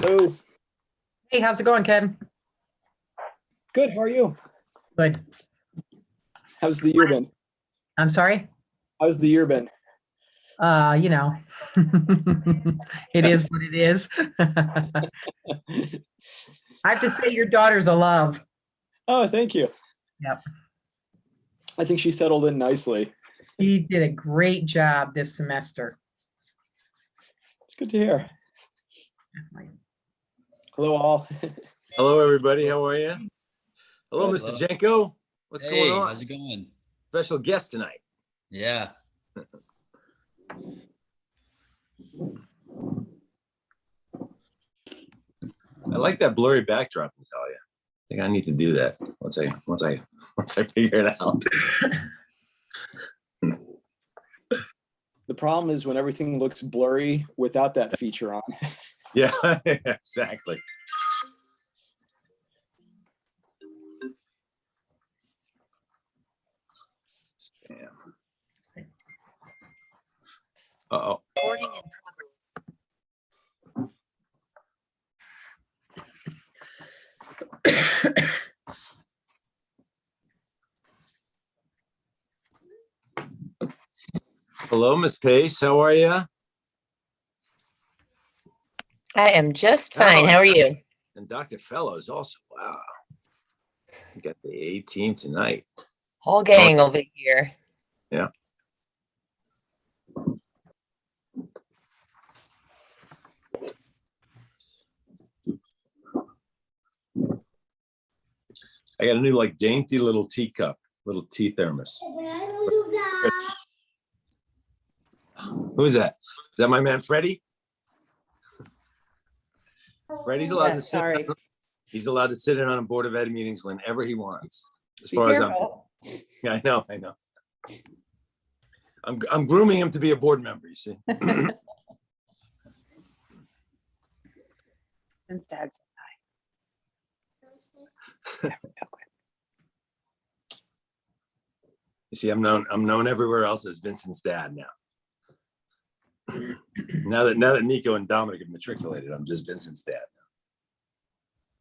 Hello. Hey, how's it going, Ken? Good. How are you? Good. How's the year been? I'm sorry? How's the year been? You know, it is what it is. I have to say your daughter's a love. Oh, thank you. Yep. I think she settled in nicely. She did a great job this semester. It's good to hear. Hello, all. Hello, everybody. How are you? Hello, Good. Mr. Jenko. What's going on? How's it going? Special guest tonight. Yeah. I like that blurry backdrop, I tell you. I think I need to do that once I figure it out. The problem is when everything looks blurry without that feature on. Yeah, exactly. Uh-oh. Hello, Miss Pace. How are you? I am just fine. How are you? And Dr. Fellows also. Wow. You got the A team tonight. Whole gang over here. Yeah. I got a new like dainty little teacup, little tea thermos. Who is that? Is that my man Freddie? Freddie's allowed to sit. Sorry. He's allowed to sit in on a Board of Ed meetings whenever he wants. As far as yeah, I know. I'm grooming him to be a board member, you see. Since Dad's You see, I'm known everywhere else as Vincent's dad now. now that Nico and Dominic have matriculated, I'm just Vincent's dad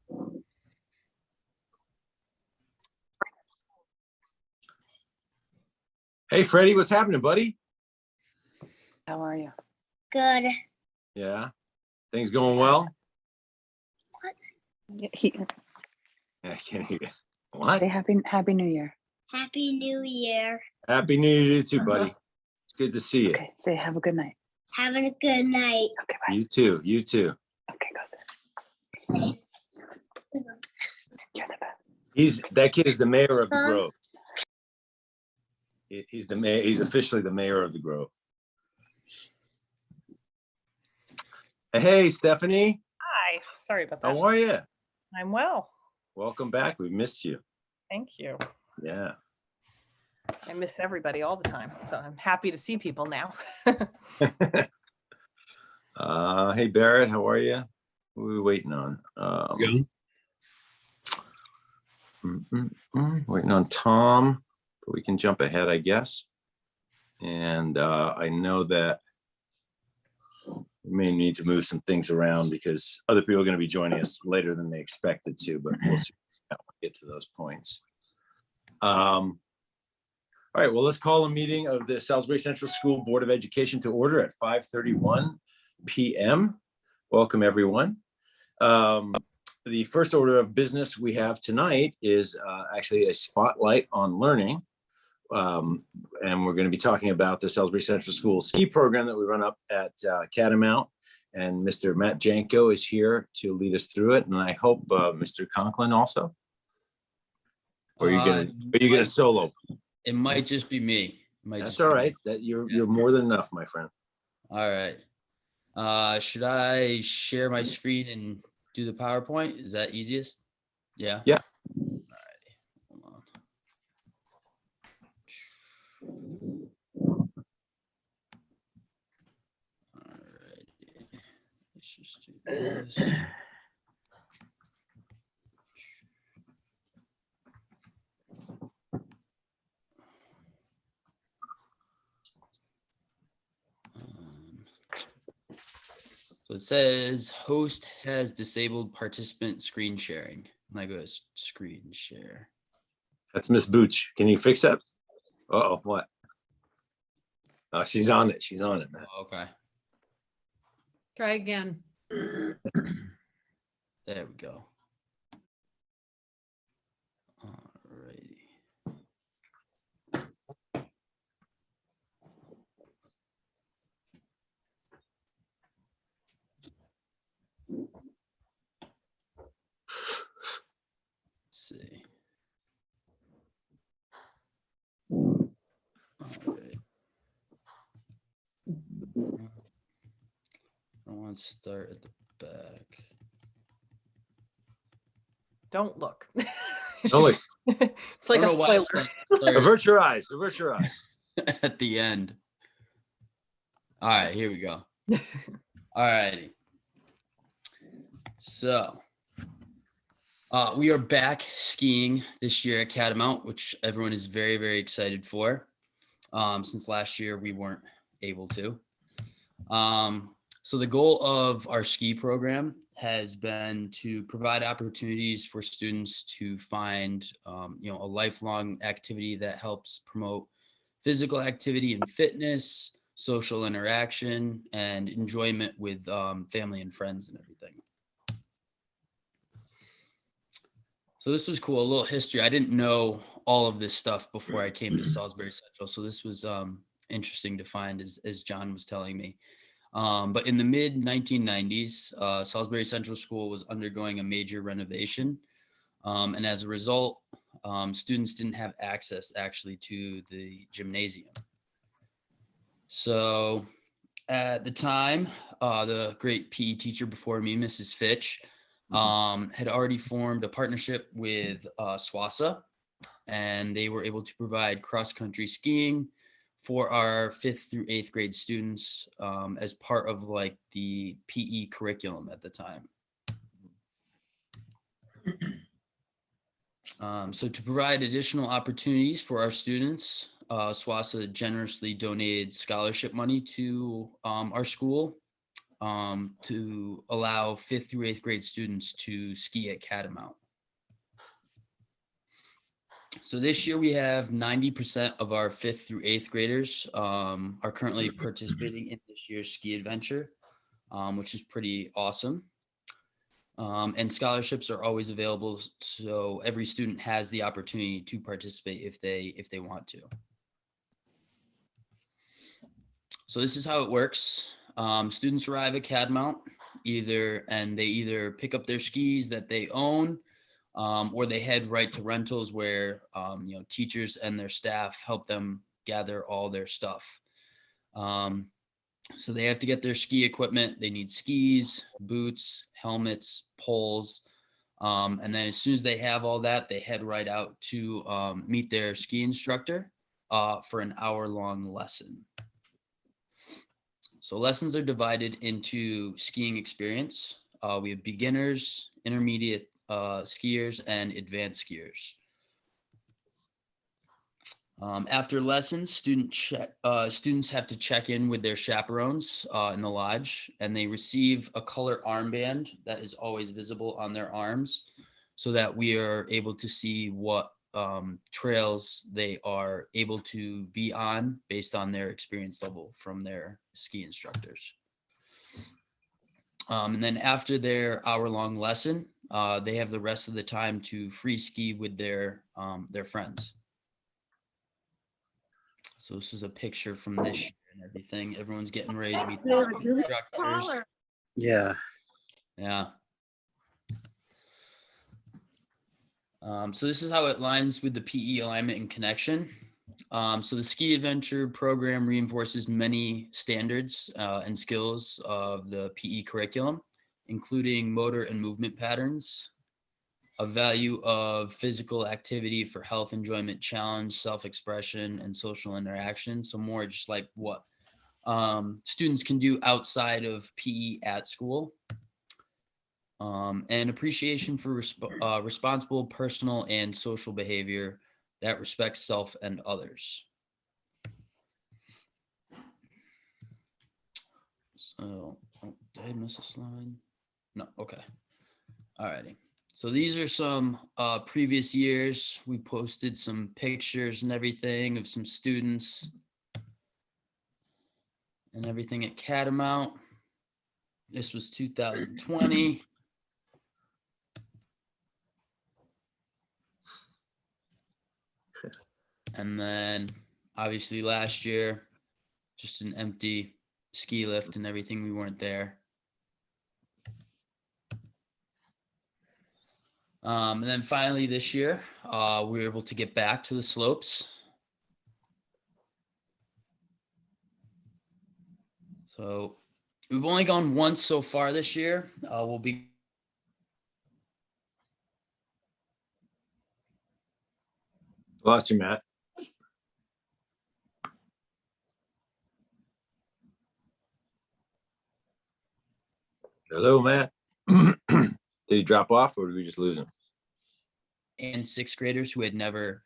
now. Hey, Freddie, what's happening, buddy? How are you? Good. Yeah, things going well? Yeah, I can't hear you. What? say happy New Year. Happy New Year. Happy New Year to you too, buddy. It's good to see you. Okay, say have a good night. Having a good night. Okay, bye. You too. You too. Okay, go sit. You're the best. That kid is the mayor of the Grove. He's the mayor. He's officially the mayor of the Grove. Hey, Stephanie. Hi, sorry about that. How are you? I'm well. Welcome back. We missed you. Thank you. Yeah. I miss everybody all the time, so I'm happy to see people now. Hey, Barrett. How are you? What are we waiting on? Waiting on Tom, but we can jump ahead, I guess. And I know that we may need to move some things around because other people are going to be joining us later than they expected to, but we'll see. get to those points. All right, well, let's call a meeting of the Salisbury Central School Board of Education to order at 5:31 p.m. Welcome, everyone. The first order of business we have tonight is actually a spotlight on learning. And we're going to be talking about the Salisbury Central School ski program that we run up at Catamount. And Mr. Matt Janko is here to lead us through it. And I hope Mr. Conklin also. Or are you gonna solo? It might just be me. That's all right. That you're more than enough, my friend. All right. Should I share my screen and do the PowerPoint? Is that easiest? Yeah. Yeah. All right. Hold on. All right. Let's just do this. So it says host has disabled participant screen sharing. And I go to screen share. That's Miss Booch. Can you fix that? Uh-oh, what? Oh, she's on it. She's on it, man. Oh, okay. Try again. There we go. All righty. Let's see. All right. I want to start at the back. Don't look. Oh, look, It's like I a don't know why I spoiler. started avert your eyes. Avert your eyes. at the end. All right, here we go. All righty. So we are back skiing this year at Catamount, which everyone is very, very excited for. Since last year we weren't able to. So the goal of our ski program has been to provide opportunities for students to find, a lifelong activity that helps promote physical activity and fitness, social interaction, and enjoyment with family and friends and everything. So this was cool, a little history. I didn't know all of this stuff before I came to Salisbury Central. So this was interesting to find as John was telling me. But in the mid 1990s, Salisbury Central School was undergoing a major renovation. And as a result, students didn't have access actually to the gymnasium. So at the time, the great PE teacher before me, Mrs. Fitch, had already formed a partnership with SWASA, and they were able to provide cross-country skiing for our 5th through 8th grade students as part of like the PE curriculum at the time. So to provide additional opportunities for our students, SWASA generously donated scholarship money to our school to allow 5th through 8th grade students to ski at Catamount. So this year we have 90% of our 5th through 8th graders are currently participating in this year's ski adventure, which is pretty awesome. And scholarships are always available, so every student has the opportunity to participate if they want to. So this is how it works. Students arrive at Catamount and they either pick up their skis that they own, or they head right to rentals where teachers and their staff help them gather all their stuff. So they have to get their ski equipment. They need skis, boots, helmets, poles. And then as soon as they have all that, they head right out to meet their ski instructor for an hour-long lesson. So lessons are divided into skiing experience. We have beginners, intermediate skiers, and advanced skiers. After lessons, students have to check in with their chaperones in the lodge, and they receive a color armband that is always visible on their arms. so that we are able to see what trails they are able to be on based on their experience level from their ski instructors. And then after their hour-long lesson, they have the rest of the time to free ski with their friends. So this is a picture from this year and everything. Everyone's getting ready to meet the ski instructors. Yeah. Yeah. So this is how it lines with the PE alignment and connection. So the ski adventure program reinforces many standards and skills of the PE curriculum, including motor and movement patterns, a value of physical activity for health, enjoyment, challenge, self-expression, and social interaction. So more just like what students can do outside of PE at school. And appreciation for responsible personal and social behavior that respects self and others. So, oh, did I miss a slide? No, okay. All righty. So these are some previous years. We posted some pictures and everything of some students and everything at Catamount. This was 2020. And then obviously last year, just an empty ski lift and everything. We weren't there. And then finally this year, we were able to get back to the slopes. So we've only gone once so far this year. We'll be Lost you, Matt. Hello, Matt. Did he drop off or did we just lose him? and sixth graders who had never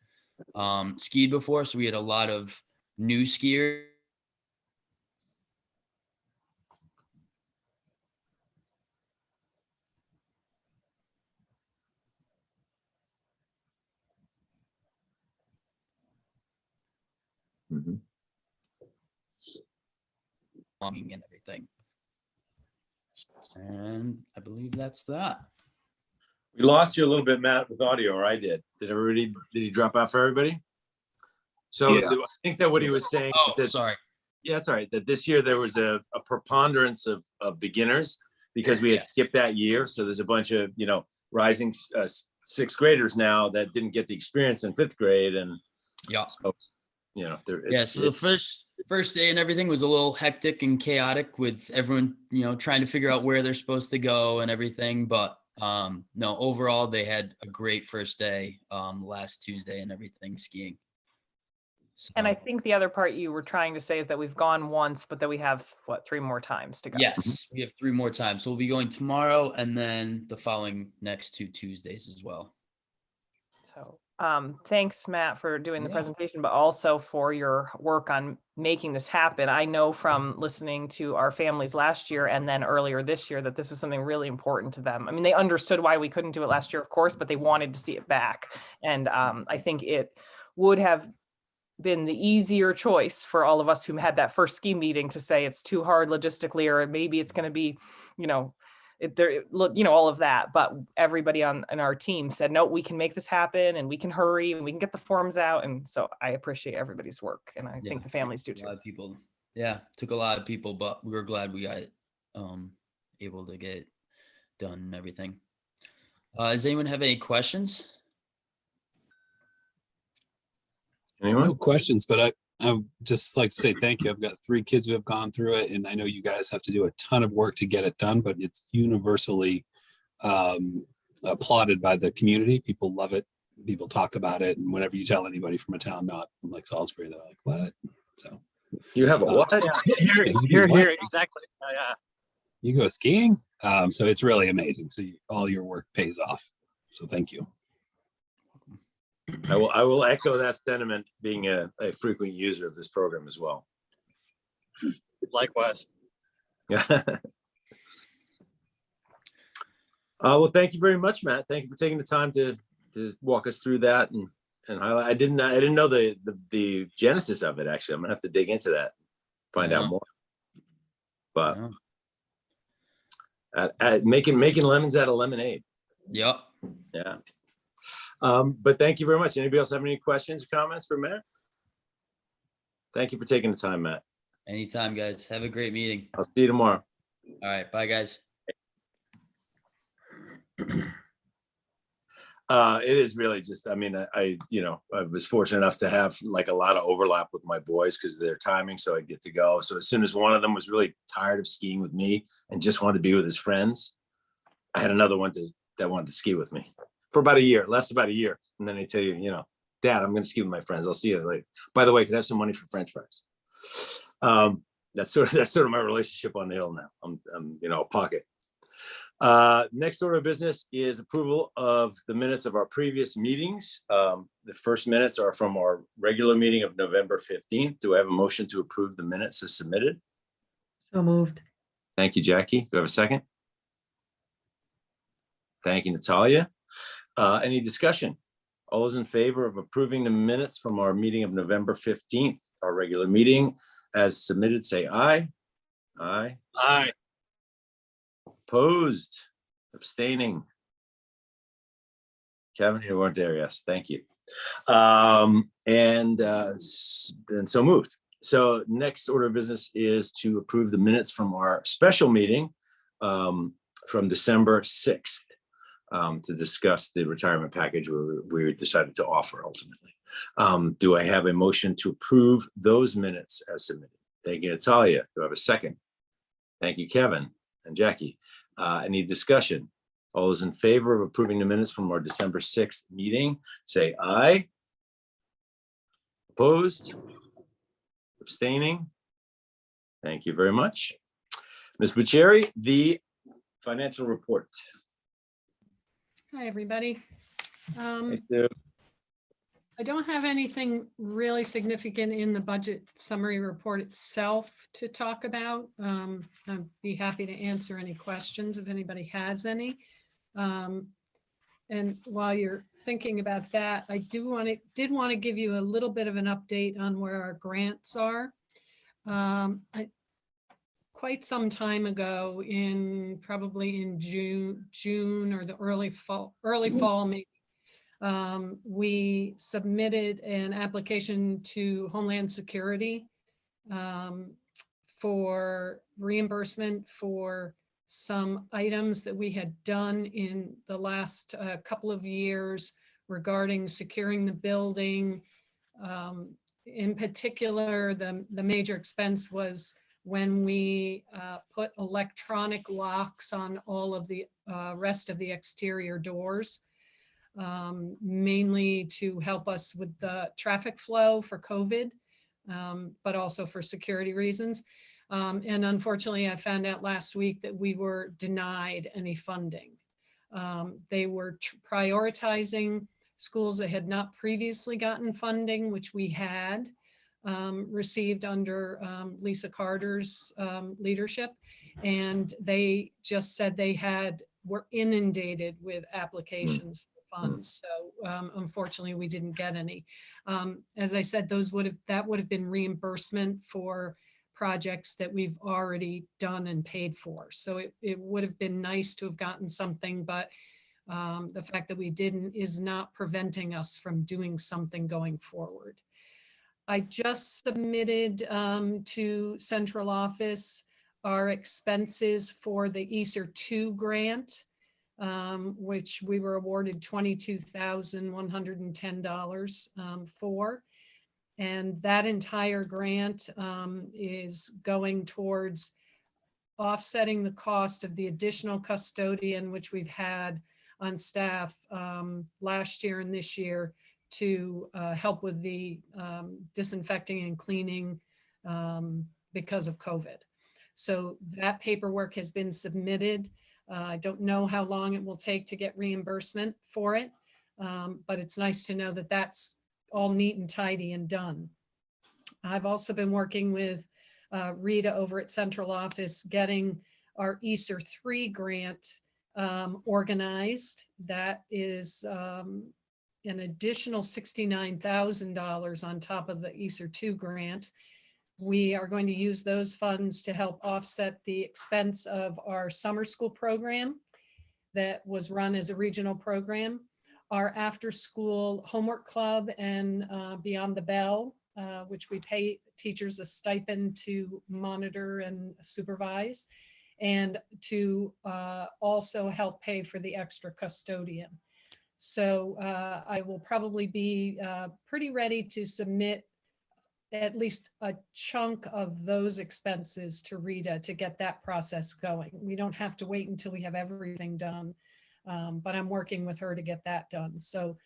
skied before. So we had a lot of new skiers. Mhm. And everything. And I believe that's that. We lost you a little bit, Matt, with audio, or I did. Did he drop out for everybody? So Yeah. I think that what he was saying Oh, is that, sorry. yeah, it's all right, that this year there was a preponderance of beginners because we had Yeah. skipped that year. So there's a bunch of, rising sixth graders now that didn't get the experience in fifth grade. And Yeah. so, Yeah. So the first day and everything was a little hectic and chaotic with everyone, trying to figure out where they're supposed to go and everything. But no, overall, they had a great first day last Tuesday and everything skiing. So, And I think the other part you were trying to say is that we've gone once, but that we have, 3 more times to go? yes, we have 3 more times. So we'll be going tomorrow and then the following next 2 Tuesdays as well. So thanks, Matt, for doing the Yeah. presentation, but also for your work on making this happen. I know from listening to our families last year and then earlier this year that this was something really important to them. I mean, they understood why we couldn't do it last year, of course, but they wanted to see it back. And I think it would have been the easier choice for all of us who had that first ski meeting to say it's too hard logistically, or maybe it's going to be, all of that. But everybody on our team said, no, we can make this happen and we can hurry and we can get the forms out. And so I appreciate everybody's work. And I think the families do A too. lot of people, yeah, took a lot of people, but we were glad we got able to get it done and everything. Does anyone have any questions? Anyone? No questions, but I would just like to say thank you. I've got 3 kids who have gone through it, and I know you guys have to do a ton of work to get it done, but it's universally applauded by the community. People love it. People talk about it, and whenever you tell anybody from a town not like Salisbury, they're like, "What?" So You have a what? you do Here, what? exactly. Yeah. You go skiing. So it's really amazing. So all your work pays off. So thank you. I will echo that sentiment, being a frequent user of this program as well. Likewise. Yeah. Well, thank you very much, Matt. Thank you for taking the time to walk us through that and highlight. I didn't know the genesis of it. Actually, I'm gonna have to dig into that, find out Yeah. more. But Yeah. at making lemons out of lemonade. Yep. Yeah. But thank you very much. Anybody else have any questions or comments for Matt? Thank you for taking the time, Matt. Anytime, guys. Have a great meeting. I'll see you tomorrow. All right. Bye, guys. It is really just, I mean, I was fortunate enough to have like a lot of overlap with my boys because of their timing. So I get to go. So as soon as one of them was really tired of skiing with me and just wanted to be with his friends, I had another one that wanted to ski with me for about a year, less about a year. And then they tell you, Dad, I'm going to ski with my friends. I'll see you later. By the way, could I have some money for French fries? That's sort of my relationship on the hill now. I'm pocket. Next order of business is approval of the minutes of our previous meetings. The first minutes are from our regular meeting of November 15th. Do I have a motion to approve the minutes as submitted? So moved. Thank you, Jackie. Do I have a second? Thank you, Natalia. Any discussion? All those in favor of approving the minutes from our meeting of November 15th, our regular meeting as submitted, say aye. Aye. Aye. Opposed, abstaining. Kevin, you weren't there. Yes, thank you. And so moved. So next order of business is to approve the minutes from our special meeting from December 6th to discuss the retirement package we decided to offer ultimately. Do I have a motion to approve those minutes as submitted? Thank you, Natalia. Do I have a second? Thank you, Kevin and Jackie. Any discussion? All those in favor of approving the minutes from our December 6th meeting, say aye. Opposed? Abstaining? Thank you very much. Ms. Bucieri, the financial report. Hi, everybody. Thanks, Sue. I don't have anything really significant in the budget summary report itself to talk about. I'd be happy to answer any questions if anybody has any. And while you're thinking about that, I did want to give you a little bit of an update on where our grants are. Quite some time ago, probably in June or the early fall maybe. We submitted an application to Homeland Security for reimbursement for some items that we had done in the last couple of years regarding securing the building. In particular, the major expense was when we put electronic locks on all of the rest of the exterior doors. Mainly to help us with the traffic flow for COVID, but also for security reasons. And unfortunately, I found out last week that we were denied any funding. They were prioritizing schools that had not previously gotten funding, which we had received under Lisa Carter's leadership. And they just said they were inundated with applications for funds. So unfortunately, we didn't get any. As I said, that would have been reimbursement for projects that we've already done and paid for. So it would have been nice to have gotten something, but the fact that we didn't is not preventing us from doing something going forward. I just submitted to central office our expenses for the ESER 2 grant, which we were awarded $22,110 for. And that entire grant is going towards offsetting the cost of the additional custodian, which we've had on staff last year and this year to help with the disinfecting and cleaning because of COVID. So that paperwork has been submitted. I don't know how long it will take to get reimbursement for it, but it's nice to know that that's all neat and tidy and done. I've also been working with Rita over at central office, getting our ESER 3 grant organized. That is an additional $69,000 on top of the ESER 2 grant. We are going to use those funds to help offset the expense of our summer school program that was run as a regional program, our after-school homework club, and Beyond the Bell, which we pay teachers a stipend to monitor and supervise, and to also help pay for the extra custodian. So I will probably be pretty ready to submit at least a chunk of those expenses to Rita to get that process going. We don't have to wait until we have everything done, but I'm working with her to get that done. So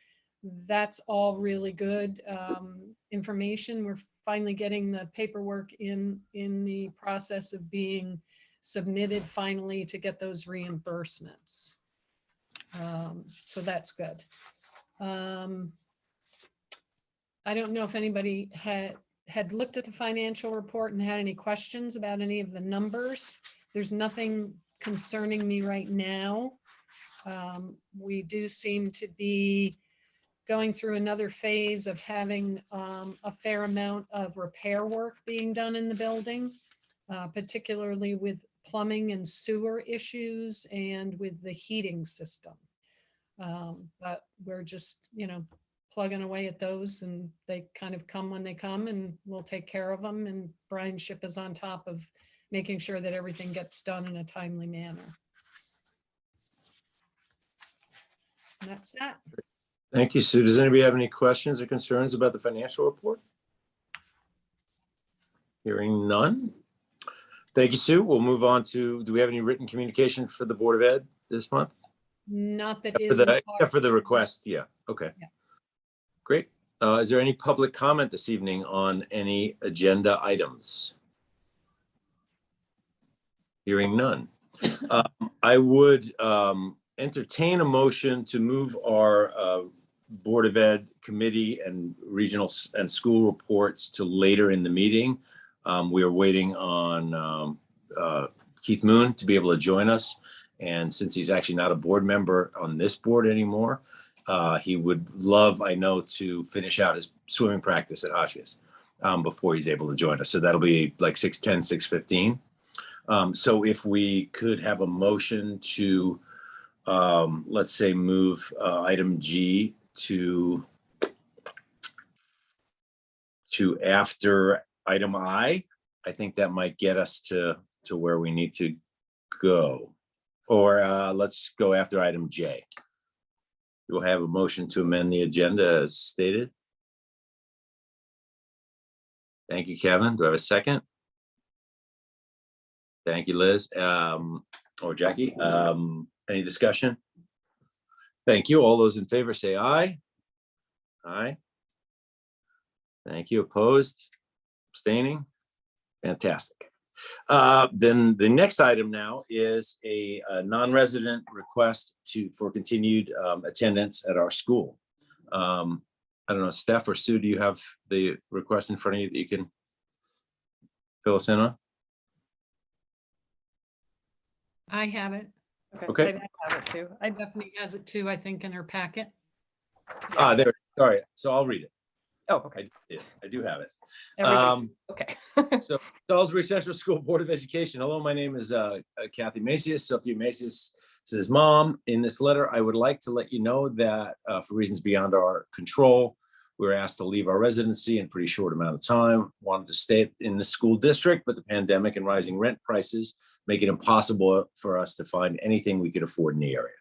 that's all really good information. We're finally getting the paperwork in the process of being submitted finally to get those reimbursements. So that's good. I don't know if anybody had looked at the financial report and had any questions about any of the numbers. There's nothing concerning me right now. We do seem to be going through another phase of having a fair amount of repair work being done in the building, particularly with plumbing and sewer issues and with the heating system. But we're just, plugging away at those, and they kind of come when they come, and we'll take care of them. And Brian Ship is on top of making sure that everything gets done in a timely manner. And that's that. Thank you, Sue. Does anybody have any questions or concerns about the financial report? Hearing none. Thank you, Sue. We'll move on to, do we have any written communication for the Board of Ed this month? Not that Except for the request, yeah, okay. Yeah. Great. Is there any public comment this evening on any agenda items? Hearing none. I would entertain a motion to move our Board of Ed committee and regional and school reports to later in the meeting. We are waiting on Keith Moon to be able to join us. And since he's actually not a board member on this board anymore, he would love, I know, to finish out his swimming practice at Hotchkiss before he's able to join us. So that'll be like 6:10, 6:15. So if we could have a motion to, let's say, move item G to after item I think that might get us to where we need to go. Or let's go after item J. We'll have a motion to amend the agenda as stated. Thank you, Kevin. Do I have a second? Thank you, Liz, or Jackie. Any discussion? Thank you. All those in favor say aye. Aye. Thank you. Opposed? Abstaining? Fantastic. Then the next item now is a non-resident request for continued attendance at our school. I don't know, Steph or Sue, do you have the request in front of you that you can fill us in on? I have it. Okay. I have it too. Stephanie has it too, I think, in her packet. Ah, there. Sorry. So I'll read it. Oh, okay. I do have it. Everything. Okay. So Salisbury Central School Board of Education. Hello, my name is Kathy Macias, Sophia Macias. This is Mom. In this letter, I would like to let you know that for reasons beyond our control, we were asked to leave our residency in a pretty short amount of time. Wanted to stay in the school district, but the pandemic and rising rent prices make it impossible for us to find anything we could afford in the area.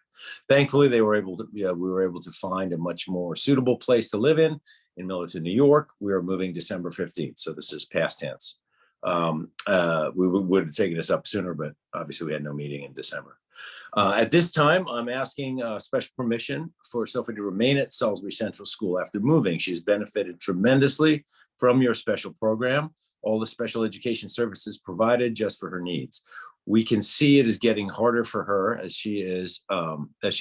Thankfully, we were able to find a much more suitable place to live in Millerton, New York. We are moving December 15th, so this is past tense. We would have taken this up sooner, but obviously we had no meeting in December. At this time, I'm asking special permission for Sophie to remain at Salisbury Central School after moving. She has benefited tremendously from your special program, all the special education services provided just for her needs. We can see it is getting harder for her as she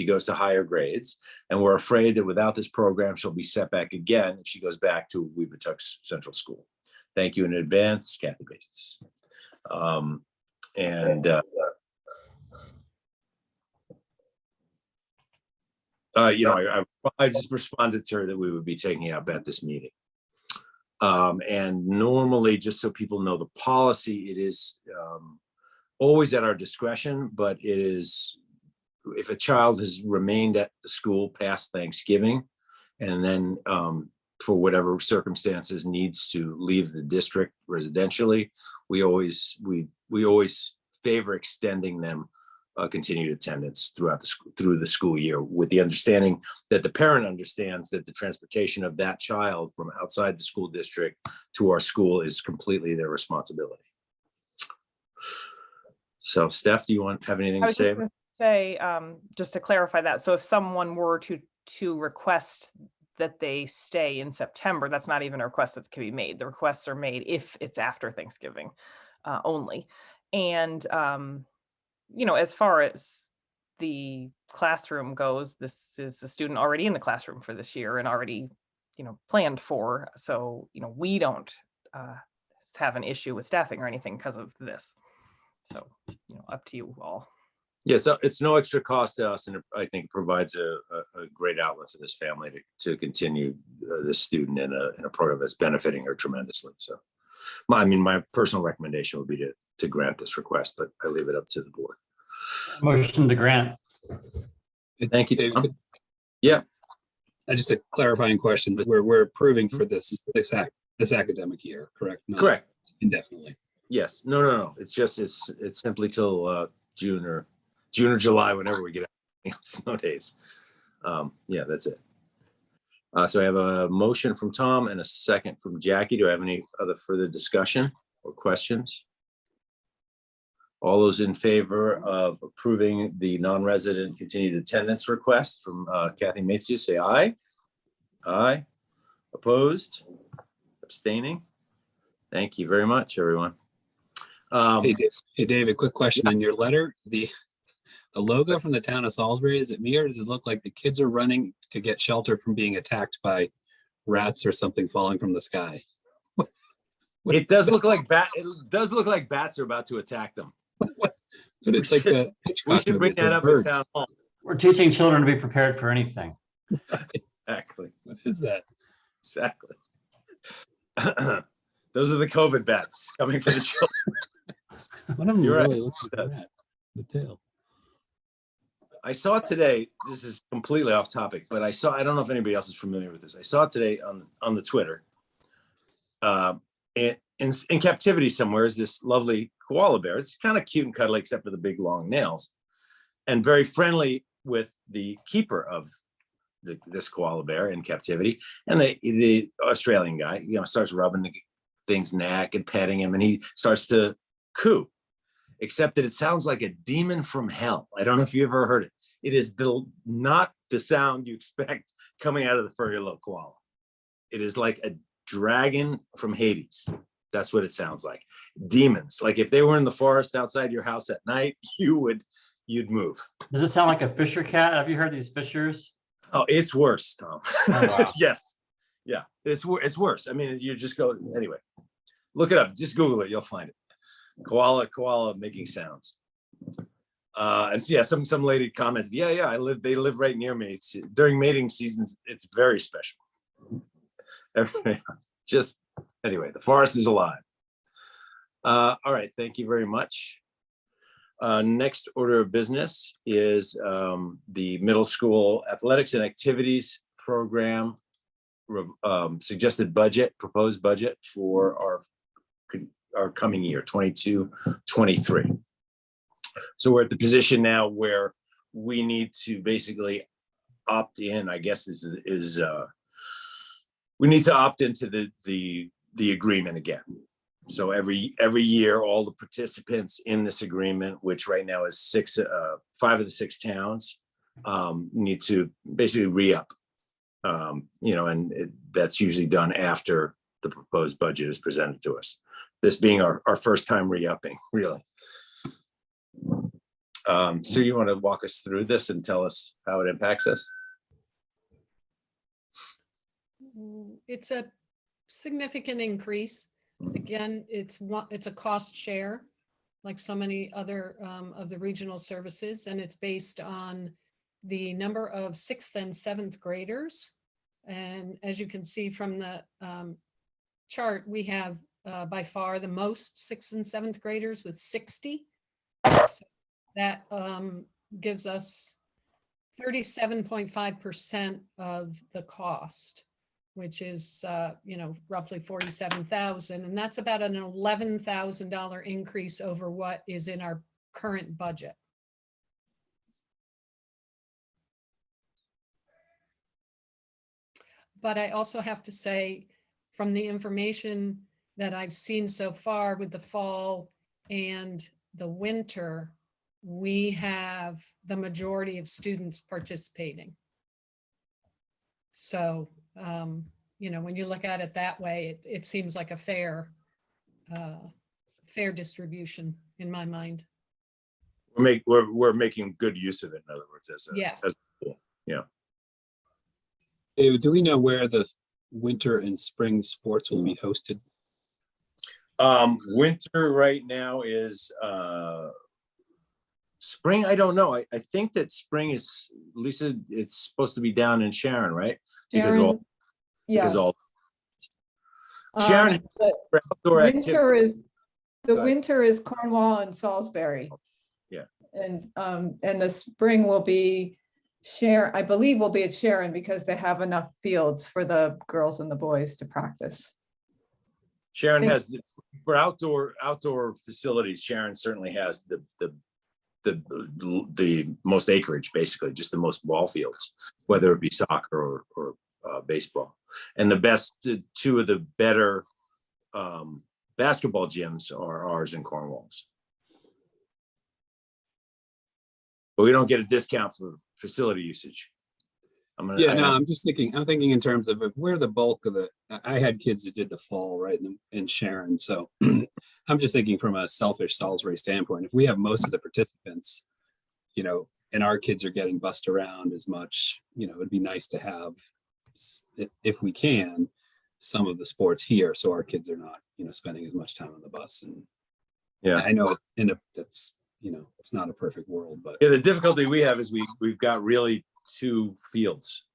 goes to higher grades. And we're afraid that without this program, she'll be set back again if she goes back to Weebatuck Central School. Thank you in advance, Kathy Basis. I just responded to her that we would be taking it up at this meeting. And normally, just so people know the policy, it is always at our discretion, but it is, if a child has remained at the school past Thanksgiving, and then for whatever circumstances needs to leave the district residentially, we always favor extending them continued attendance throughout through the school year, with the understanding that the parent understands that the transportation of that child from outside the school district to our school is completely their responsibility. So, Steph, do you have anything I to was say? just going to say, just to clarify that, so if someone were to request that they stay in September, that's not even a request that can be made. The requests are made if it's after Thanksgiving only. And as far as the classroom goes, this is a student already in the classroom for this year and already, planned for. So, we don't have an issue with staffing or anything because of this. So, up to you all. Yeah, it's no extra cost to us, and I think provides a great outlet for this family to continue this student in a program that's benefiting her tremendously. So, my personal recommendation would be to grant this request, but I leave it up to the board. Motion to grant. Thank you, David, Tom. Yeah. Just a clarifying question. We're approving for this academic year, correct? Not Correct. Indefinitely. Yes. No. It's simply till June or July, whenever we get out snow days. Yeah, that's it. So I have a motion from Tom and a second from Jackie. Do I have any other further discussion or questions? All those in favor of approving the non-resident continued attendance request from Kathy Matthew, say aye. Aye. Opposed? Abstaining? Thank you very much, everyone. Hey, David, quick question. In your letter, the logo from the town of Salisbury, is it me, or does it look like the kids are running to get shelter from being attacked by rats or something falling from the sky? It does look like bats are about to attack them. But it's like a We should bring that up at town hall. We're teaching children to be prepared for anything. Exactly. What is that? Exactly. Those are the COVID bats coming for the children. One of them You're really right. looks like a rat. The tail. I saw today, this is completely off topic, but I don't know if anybody else is familiar with this. I saw today on the Twitter, in captivity somewhere is this lovely koala bear. It's kind of cute and cuddly, except for the big long nails, and very friendly with the keeper of this koala bear in captivity. And the Australian guy, starts rubbing the thing's neck and petting him, and he starts to coo, except that it sounds like a demon from hell. I don't know if you ever heard it. It is not the sound you expect coming out of the furry little koala. It is like a dragon from Hades. That's what it sounds like. Demons. Like if they were in the forest outside your house at night, you'd move. Does it sound like a fisher cat? Have you heard these fishers? Oh, it's worse, Tom. Oh, wow. Yes. Yeah, it's worse. I mean, you just go, anyway, look it up. Just Google it. You'll find it. Koala making sounds. And so, yeah, some lady commented, yeah, they live right near me. It's during mating seasons. It's very special. Just anyway, the forest is alive. All right, thank you very much. Next order of business is the middle school athletics and activities program suggested proposed budget for our coming year, 22-23. So we're at the position now where we need to basically opt in, I guess we need to opt into the agreement again. So every year, all the participants in this agreement, which right now is 5 of the 6 towns, need to basically re-up. And that's usually done after the proposed budget is presented to us. This being our first time re-upping, really. So you want to walk us through this and tell us how it impacts us? It's a significant increase. Again, it's a cost share, like so many other of the regional services, and it's based on the number of 6th and 7th graders. And as you can see from the chart, we have by far the most 6th and 7th graders with 60. So that gives us 37.5% of the cost, which is, roughly 47,000. And that's about an $11,000 increase over what is in our current budget. But I also have to say, from the information that I've seen so far with the fall and the winter, we have the majority of students participating. So, when you look at it that way, it seems like a fair distribution in my mind. We're making good use of it, in other words, as Yeah. a school. Yeah. David, do we know where the winter and spring sports will be hosted? Winter right now is spring. I don't know. I think that spring is, Lisa, it's supposed to be down in Sharon, right? Because Sharon, all yes. Sharon The outdoor activity. winter is, the Go ahead. winter is Cornwall and Salisbury. Yeah. And the spring will be Sharon, I believe will be at Sharon because they have enough fields for the girls and the boys to practice. Sharon think- has for outdoor facilities. Sharon certainly has the most acreage, basically, just the most ball fields, whether it be soccer or baseball. And the best, two of the better basketball gyms are ours in Cornwall's. But we don't get a discount for facility usage. Yeah, no, I'm thinking in terms of where the bulk of I had kids that did the fall right in Sharon. So I'm just thinking from a selfish Salisbury standpoint, if we have most of the participants, and our kids are getting bussed around as much, it'd be nice to have, if we can, some of the sports here. So our kids are not, spending as much time on the bus. And yeah, I know that's, it's not a perfect world, but yeah, the difficulty we have is we've got really two fields,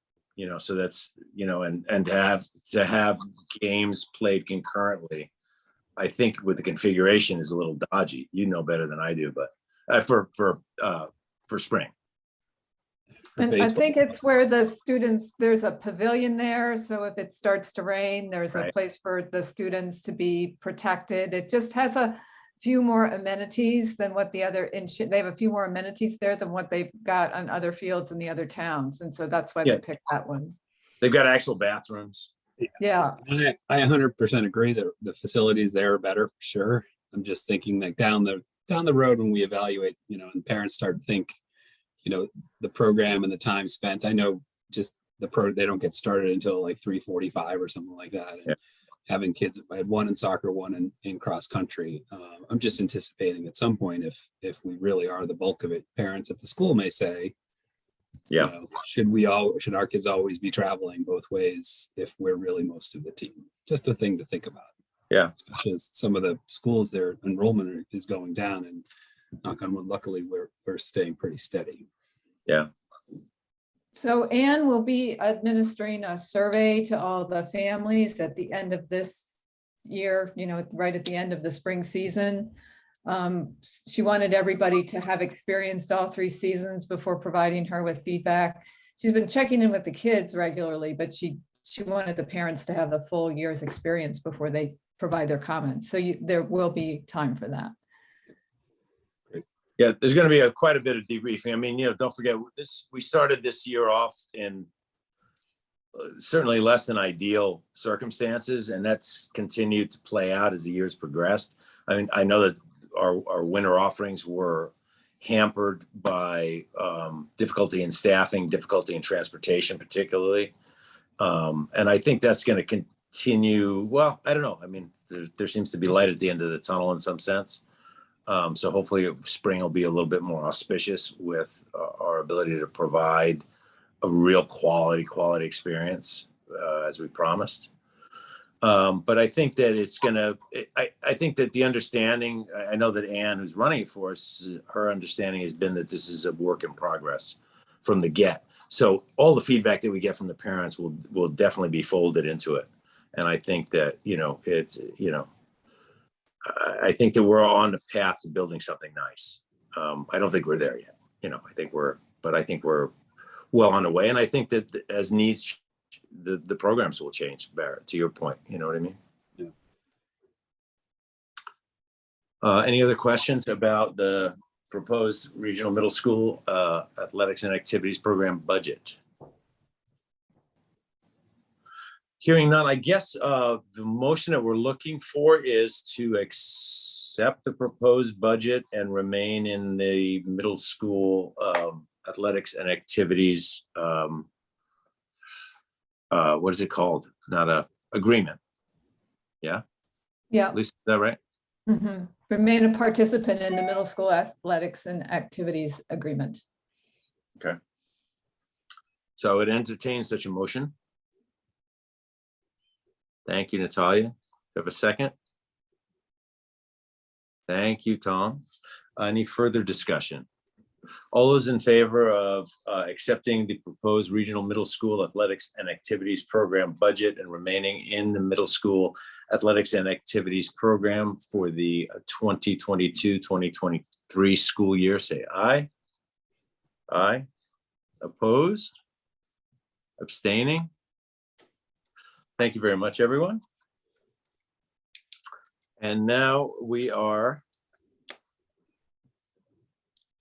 so that's, and to have games played concurrently, I think with the configuration is a little dodgy. You know better than I do, but for spring. And I think it's where the students, there's a pavilion there. So if it starts to rain, there's a Right. place for the students to be protected. It just has a few more amenities than what the other, they have a few more amenities there than what they've got on other fields in the other towns. And so that's why Yeah. they picked that one. They've got actual bathrooms. Yeah. I 100% agree that the facilities there are better, for sure. I'm just thinking like down the road when we evaluate, and parents start to think, the program and the time spent. I know just they don't get started until like 3:45 or something like that. And Yeah. having kids, I had one in soccer, one in cross country. I'm just anticipating at some point, if we really are the bulk of it, parents at the school may say, Yeah. should our kids always be traveling both ways if we're really most of the team? Just a thing to think about. Yeah. Especially as some of the schools, their enrollment is going down, and knock on wood, luckily we're staying pretty steady. Yeah. So Anne will be administering a survey to all the families at the end of this year, right at the end of the spring season. She wanted everybody to have experienced all 3 seasons before providing her with feedback. She's been checking in with the kids regularly, but she wanted the parents to have the full year's experience before they provide their comments. So there will be time for that. Yeah, there's going to be quite a bit of debriefing. I mean, don't forget we started this year off in certainly less than ideal circumstances, and that's continued to play out as the years progressed. I mean, I know that our winter offerings were hampered by difficulty in staffing, difficulty in transportation, particularly. And I think that's going to continue. Well, I don't know. I mean, there seems to be light at the end of the tunnel in some sense. So hopefully spring will be a little bit more auspicious with our ability to provide a real quality experience as we promised. But I think that it's I think that the understanding, I know that Anne, who's running it for us, her understanding has been that this is a work in progress. from the get. So all the feedback that we get from the parents will definitely be folded into it. And I think that, I think that we're on the path to building something nice. I don't think we're there yet. I think we're well on the way. And I think that as needs, the programs will change, Barrett, to your point. You know what I mean? Yeah. Any other questions about the proposed regional middle school athletics and activities program budget? Hearing none, I guess the motion that we're looking for is to accept the proposed budget and remain in the middle school athletics and activities. What is it called? Not a agreement. Yeah. Yeah. At least, is that right? Mhm. Remain a participant in the middle school athletics and activities agreement. Okay. So it entertains such a motion. Thank you, Natalia. Have a second? Thank you, Tom. Any further discussion? All those in favor of accepting the proposed regional middle school athletics and activities program budget and remaining in the middle school athletics and activities program for the 2022-2023 school year, say aye. Aye. Opposed? Abstaining? Thank you very much, everyone. And now we are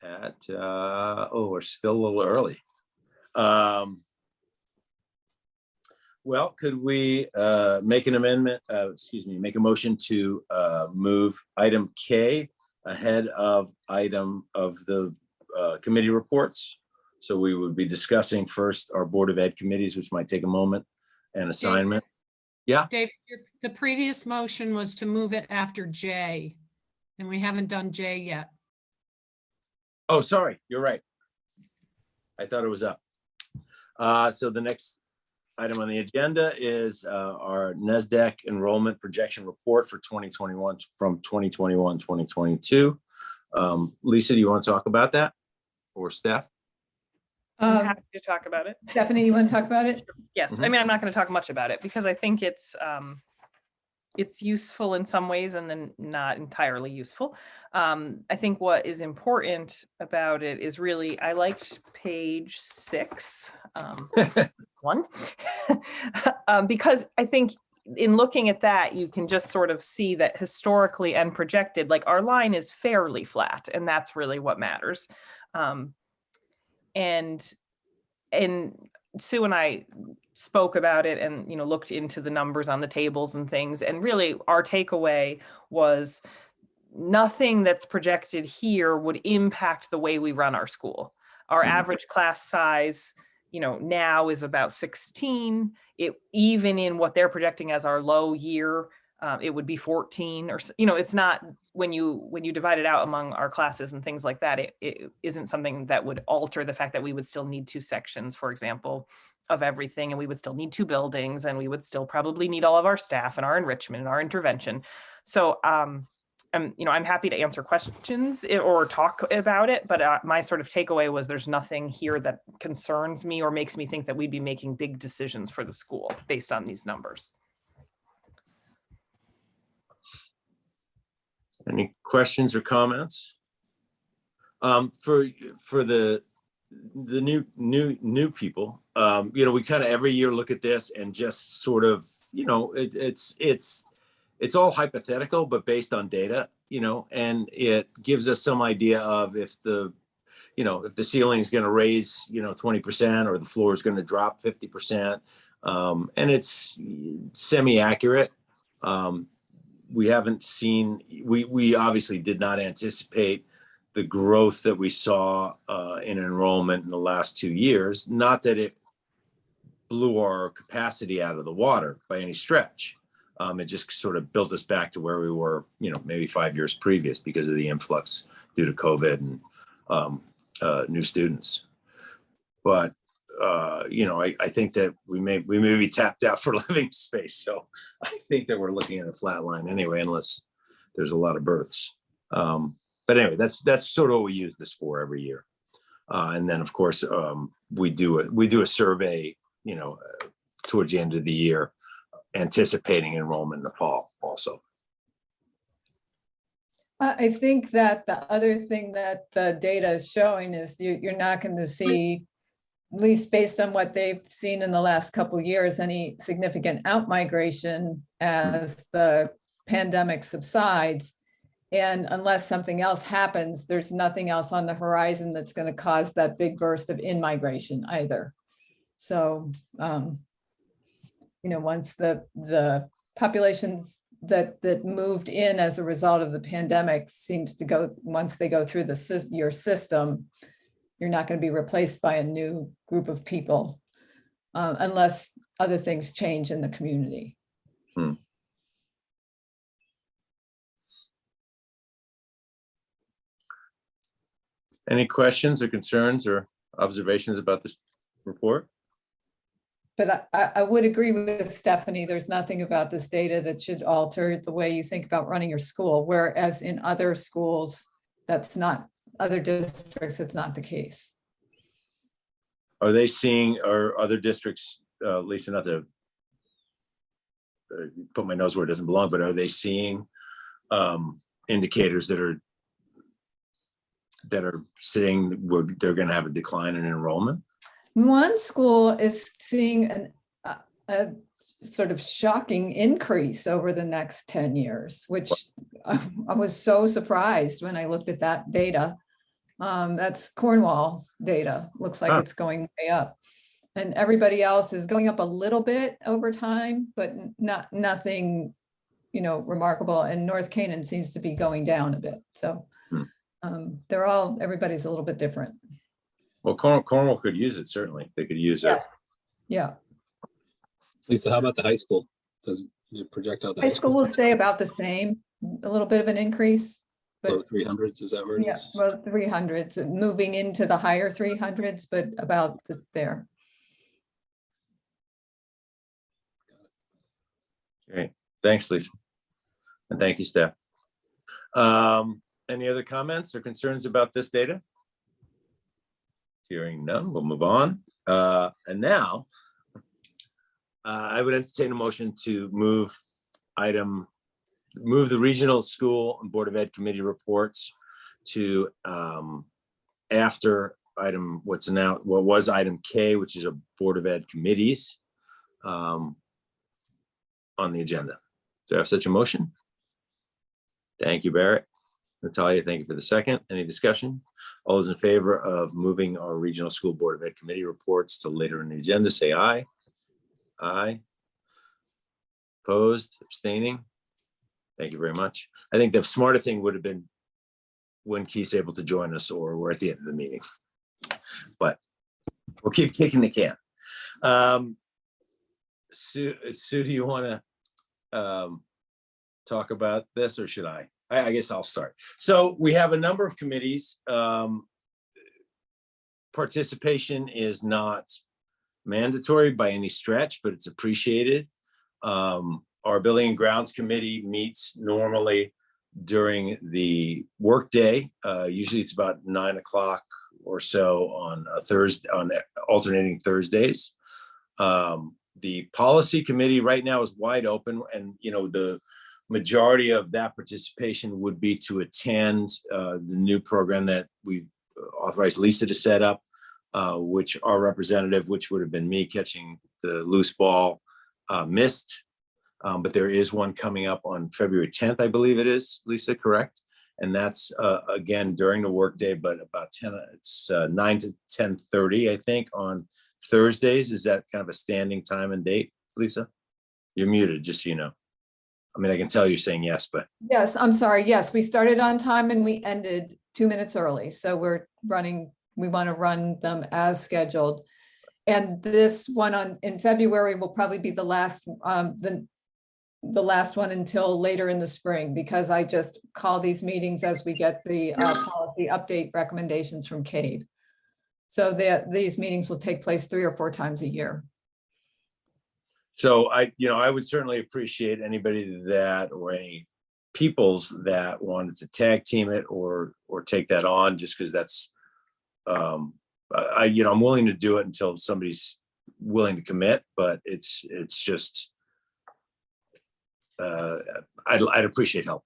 at, we're still a little early. Well, could we make an amendment, make a motion to move item K ahead of item of the committee reports? So we would be discussing first our Board of Ed committees, which might take a moment, and assignment. Yeah. Dave, the previous motion was to move it after J, and we haven't done J yet. Oh, sorry, you're right. I thought it was up. So the next item on the agenda is our NESDEC enrollment projection report for 2021 from 2021-2022. Lisa, do you want to talk about that, or Steph? I'm happy to talk about it. Stephanie, you want to talk about it? Yes, I mean, I'm not going to talk much about it because I think it's useful in some ways and then not entirely useful. I think what is important about it is really, I liked page 6, because I think in looking at that, you can just sort of see that historically and projected, like our line is fairly flat, and that's really what matters. And Sue and I spoke about it and, looked into the numbers on the tables and things. And really our takeaway was nothing that's projected here would impact the way we run our school. Our average class size, now is about 16. Even in what they're projecting as our low year, it would be 14 or, it's not, when you divide it out among our classes and things like that, it isn't something that would alter the fact that we would still need 2 sections, for example, of everything. And we would still need 2 buildings, and we would still probably need all of our staff and our enrichment and our intervention. So, I'm happy to answer questions or talk about it, but my sort of takeaway was there's nothing here that concerns me or makes me think that we'd be making big decisions for the school based on these numbers. Any questions or comments? For the new people, we kind of every year look at this and just sort of, it's all hypothetical, but based on data, and it gives us some idea of if the ceiling is going to raise, 20%, or the floor is going to drop 50%. And it's semi-accurate. We haven't seen, we obviously did not anticipate the growth that we saw in enrollment in the last 2 years. Not that it blew our capacity out of the water by any stretch. It just sort of built us back to where we were, maybe 5 years previous because of the influx due to COVID and new students. But I think that we may be tapped out for living space. So I think that we're looking at a flat line anyway, unless there's a lot of births. But anyway, that's sort of what we use this for every year. And then, of course, we do a survey, towards the end of the year, anticipating enrollment in the fall also. I think that the other thing that the data is showing is you're not going to see, at least based on what they've seen in the last couple of years, any significant outmigration as the pandemic subsides. And unless something else happens, there's nothing else on the horizon that's going to cause that big burst of in-migration either. So, once the populations that moved in as a result of the pandemic seems to go, once they go through your system, you're not going to be replaced by a new group of people unless other things change in the community. Any questions or concerns or observations about this report? But I would agree with Stephanie, there's nothing about this data that should alter the way you think about running your school, whereas in other schools, other districts, it's not the case. Are they seeing, or other districts, Lisa, not to put my nose where it doesn't belong, but are they seeing indicators that are saying they're going to have a decline in enrollment? One school is seeing a sort of shocking increase over the next 10 years, which I was so surprised when I looked at that data. That's Cornwall's data. Looks like it's going way up. And everybody else is going up a little bit over time, but nothing, remarkable. And North Canaan seems to be going down a bit. So everybody's a little bit different. Well, Cornwall could use it, certainly. They could use it. Yes. Yeah. Lisa, how about the high school? Does it project out the High school will stay about the same, a little bit of an increase. Low But 300s, is that where it yeah, is? well, 300s, moving into the higher 300s, but about there. Great. Thanks, Lisa. And thank you, Steph. Any other comments or concerns about this data? Hearing none, we'll move on. And now I would entertain a motion to move the regional school and Board of Ed committee reports to after what was item K, which is a Board of Ed committees on the agenda. Do I have such a motion? Thank you, Barrett. Natalia, thank you for the second. Any discussion? All those in favor of moving our regional school Board of Ed committee reports to later in the agenda, say aye. Aye. Opposed, abstaining? Thank you very much. I think the smarter thing would have been when Keith's able to join us or we're at the end of the meeting. But we'll keep kicking the can. Sue, do you want to talk about this or should I? I guess I'll start. So we have a number of committees. Participation is not mandatory by any stretch, but it's appreciated. Our Building and Grounds Committee meets normally during the workday. Usually it's about 9 o'clock or so on a Thursday, on alternating Thursdays. The Policy Committee right now is wide open, and the majority of that participation would be to attend the new program that we authorized Lisa to set up, which our representative, which would have been me, catching the loose ball, missed. But there is one coming up on February 10th, I believe it is, Lisa, correct? And that's again during the workday, but about 9 to 10:30, I think, on Thursdays. Is that kind of a standing time and date, Lisa? You're muted, just so you know. I mean, I can tell you're saying yes, but. Yes, I'm sorry. Yes, we started on time and we ended 2 minutes early. So we want to run them as scheduled. And this one in February will probably be the last one until later in the spring, because I just call these meetings as we get the policy update recommendations from CABE. So these meetings will take place 3 or 4 times a year. So I would certainly appreciate anybody that, or any peoples that wanted to tag team it or take that on, just because that's I'm willing to do it until somebody's willing to commit, but it's just, I'd appreciate help.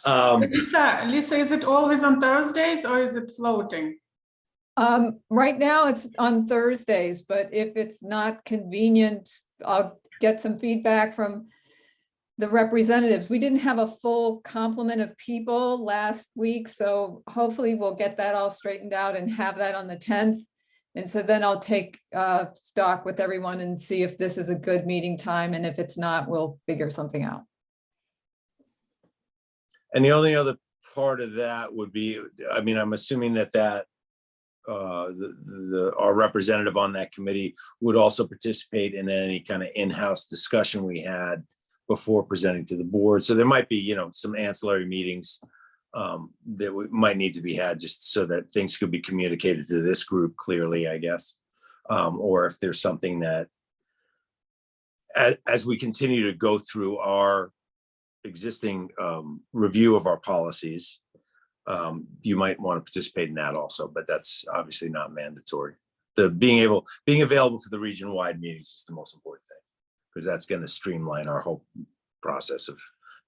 Lisa, is it always on Thursdays or is it floating? Right now it's on Thursdays, but if it's not convenient, I'll get some feedback from the representatives. We didn't have a full complement of people last week, so hopefully we'll get that all straightened out and have that on the 10th. And so then I'll take stock with everyone and see if this is a good meeting time, and if it's not, we'll figure something out. And the only other part of that would be, I mean, I'm assuming that our representative on that committee would also participate in any kind of in-house discussion we had before presenting to the board. So there might be, some ancillary meetings that might need to be had just so that things could be communicated to this group clearly, I guess. Or if there's something that, as we continue to go through our existing review of our policies, you might want to participate in that also, but that's obviously not mandatory. Being available for the region-wide meetings is the most important thing, because that's going to streamline our whole process of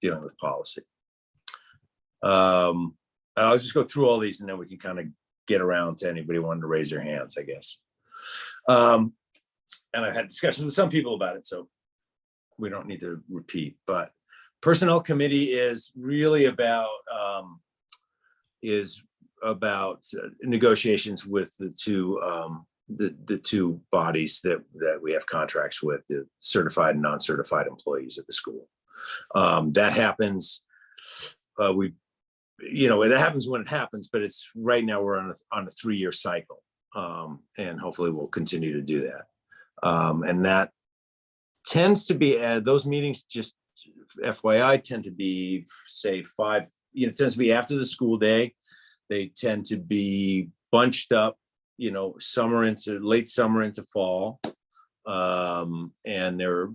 dealing with policy. I'll just go through all these and then we can kind of get around to anybody wanting to raise their hands, I guess. And I've had discussions with some people about it, so we don't need to repeat, but Personnel Committee is really about negotiations with the two bodies that we have contracts with, the certified and non-certified employees at the school. That happens. That happens when it happens, but it's right now we're on a 3-year cycle, and hopefully we'll continue to do that. And that tends to be those meetings, just FYI, tend to be, say, 5. It tends to be after the school day. They tend to be bunched up, late summer into fall. And they're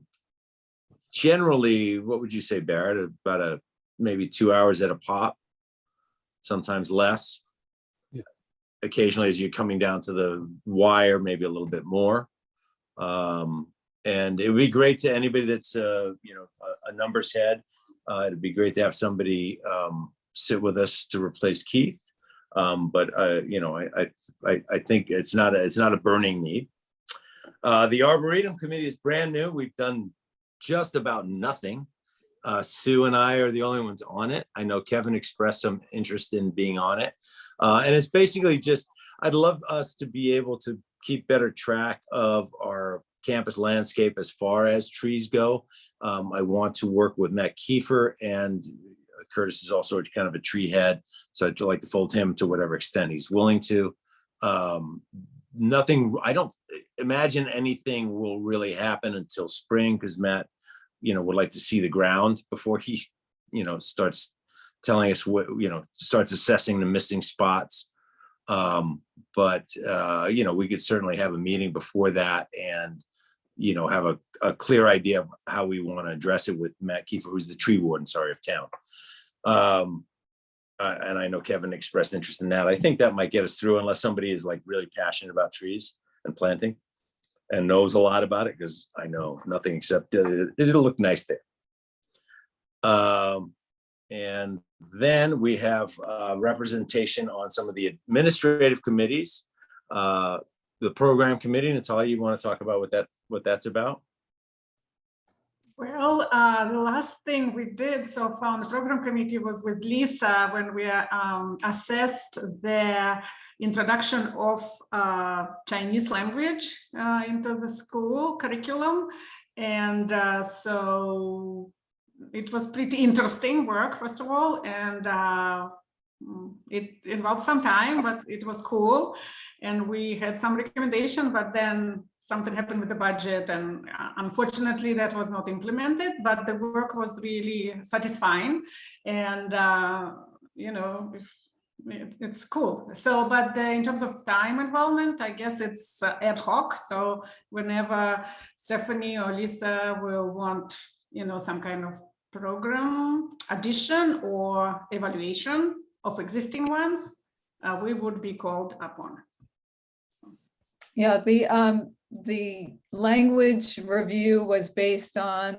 generally, what would you say, Barrett, about maybe 2 hours at a pop, sometimes less. Yeah. Occasionally, as you're coming down to the wire, maybe a little bit more. And it would be great to anybody that's a numbers head. It'd be great to have somebody sit with us to replace Keith. But I think it's not a burning need. The Arboretum Committee is brand new. We've done just about nothing. Sue and I are the only ones on it. I know Kevin expressed some interest in being on it. And it's basically just, I'd love us to be able to keep better track of our campus landscape as far as trees go. I want to work with Matt Kiefer, and Curtis is also kind of a tree head. So I'd like to fold him to whatever extent he's willing to. Nothing, I don't imagine anything will really happen until spring, because Matt, would like to see the ground before he, starts telling us what, starts assessing the missing spots. But we could certainly have a meeting before that and, have a clear idea of how we want to address it with Matt Kiefer, who's the tree warden, of town. And I know Kevin expressed interest in that. I think that might get us through, unless somebody is like really passionate about trees and planting and knows a lot about it, because I know nothing except it'll look nice there. And then we have representation on some of the administrative committees. The program committee, Natalia, you want to talk about what that's about? Well, the last thing we did so far on the program committee was with Lisa, when we assessed the introduction of Chinese language into the school curriculum. And so it was pretty interesting work, first of all, and it involved some time, but it was cool. And we had some recommendation, but then something happened with the budget, and unfortunately that was not implemented, but the work was really satisfying. And it's cool. So, but in terms of time involvement, I guess it's ad hoc. So whenever Stephanie or Lisa will want, some kind of program addition or evaluation of existing ones, we would be called upon. Yeah, the language review was based on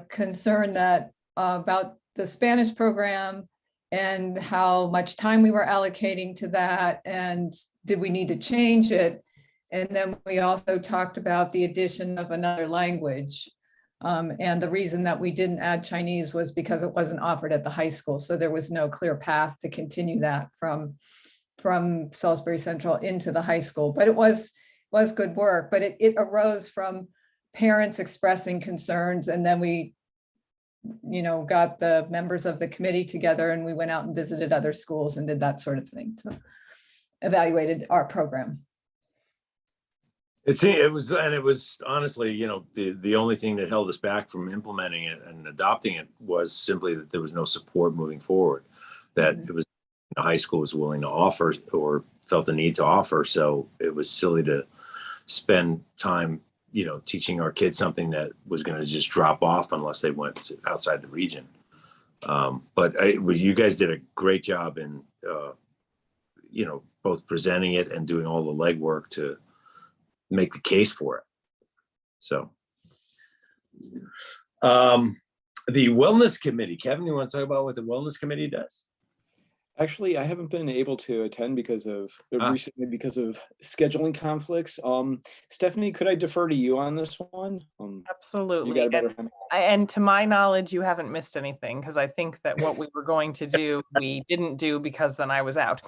concern that about the Spanish program and how much time we were allocating to that, and did we need to change it? And then we also talked about the addition of another language. And the reason that we didn't add Chinese was because it wasn't offered at the high school. So there was no clear path to continue that from Salisbury Central into the high school. But it was good work, but it arose from parents expressing concerns. And then we, got the members of the committee together and we went out and visited other schools and did that sort of thing. So evaluated our program. It was honestly, the only thing that held us back from implementing it and adopting it was simply that there was no support moving forward, that it was the high school was willing to offer or felt the need to offer. So it was silly to spend time, teaching our kids something that was going to just drop off unless they went outside the region. But you guys did a great job in, both presenting it and doing all the legwork to make the case for it. So the wellness committee, Kevin, you want to talk about what the wellness committee does? Actually, I haven't been able to attend recently because of scheduling conflicts. Stephanie, could I defer to you on this one? Absolutely. You got a better handle. And to my knowledge, you haven't missed anything, because I think that what we were going to do, we didn't do because then I was out.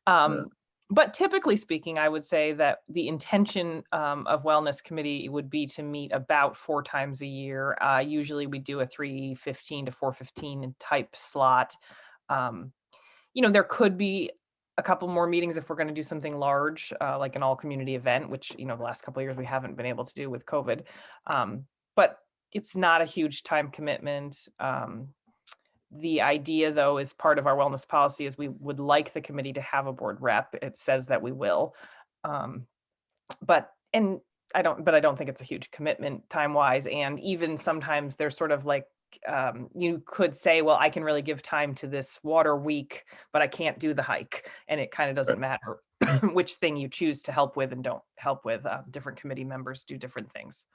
But typically speaking, I would say that the intention of wellness committee would be to meet about 4 times a year. Usually we do a 3:15 to 4:15 type slot. There could be a couple more meetings if we're going to do something large, like an all community event, which, the last couple of years we haven't been able to do with COVID. But it's not a huge time commitment. The idea, though, is part of our wellness policy is we would like the committee to have a board rep. It says that we will. But I don't think it's a huge commitment time wise. And even sometimes there's sort of like, you could say, well, I can really give time to this water week, but I can't do the hike. And it kind of doesn't matter which thing you choose to help with and don't help with. Different committee members do different things.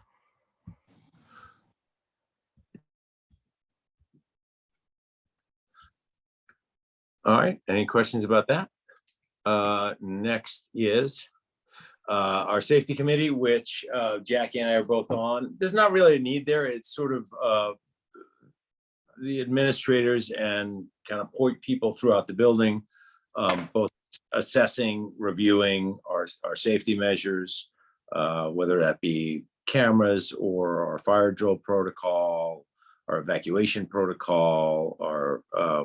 All right. Any questions about that? Next is our safety committee, which Jackie and I are both on. There's not really a need there. It's sort of the administrators and kind of point people throughout the building, both assessing, reviewing our safety measures, whether that be cameras or our fire drill protocol, our evacuation protocol,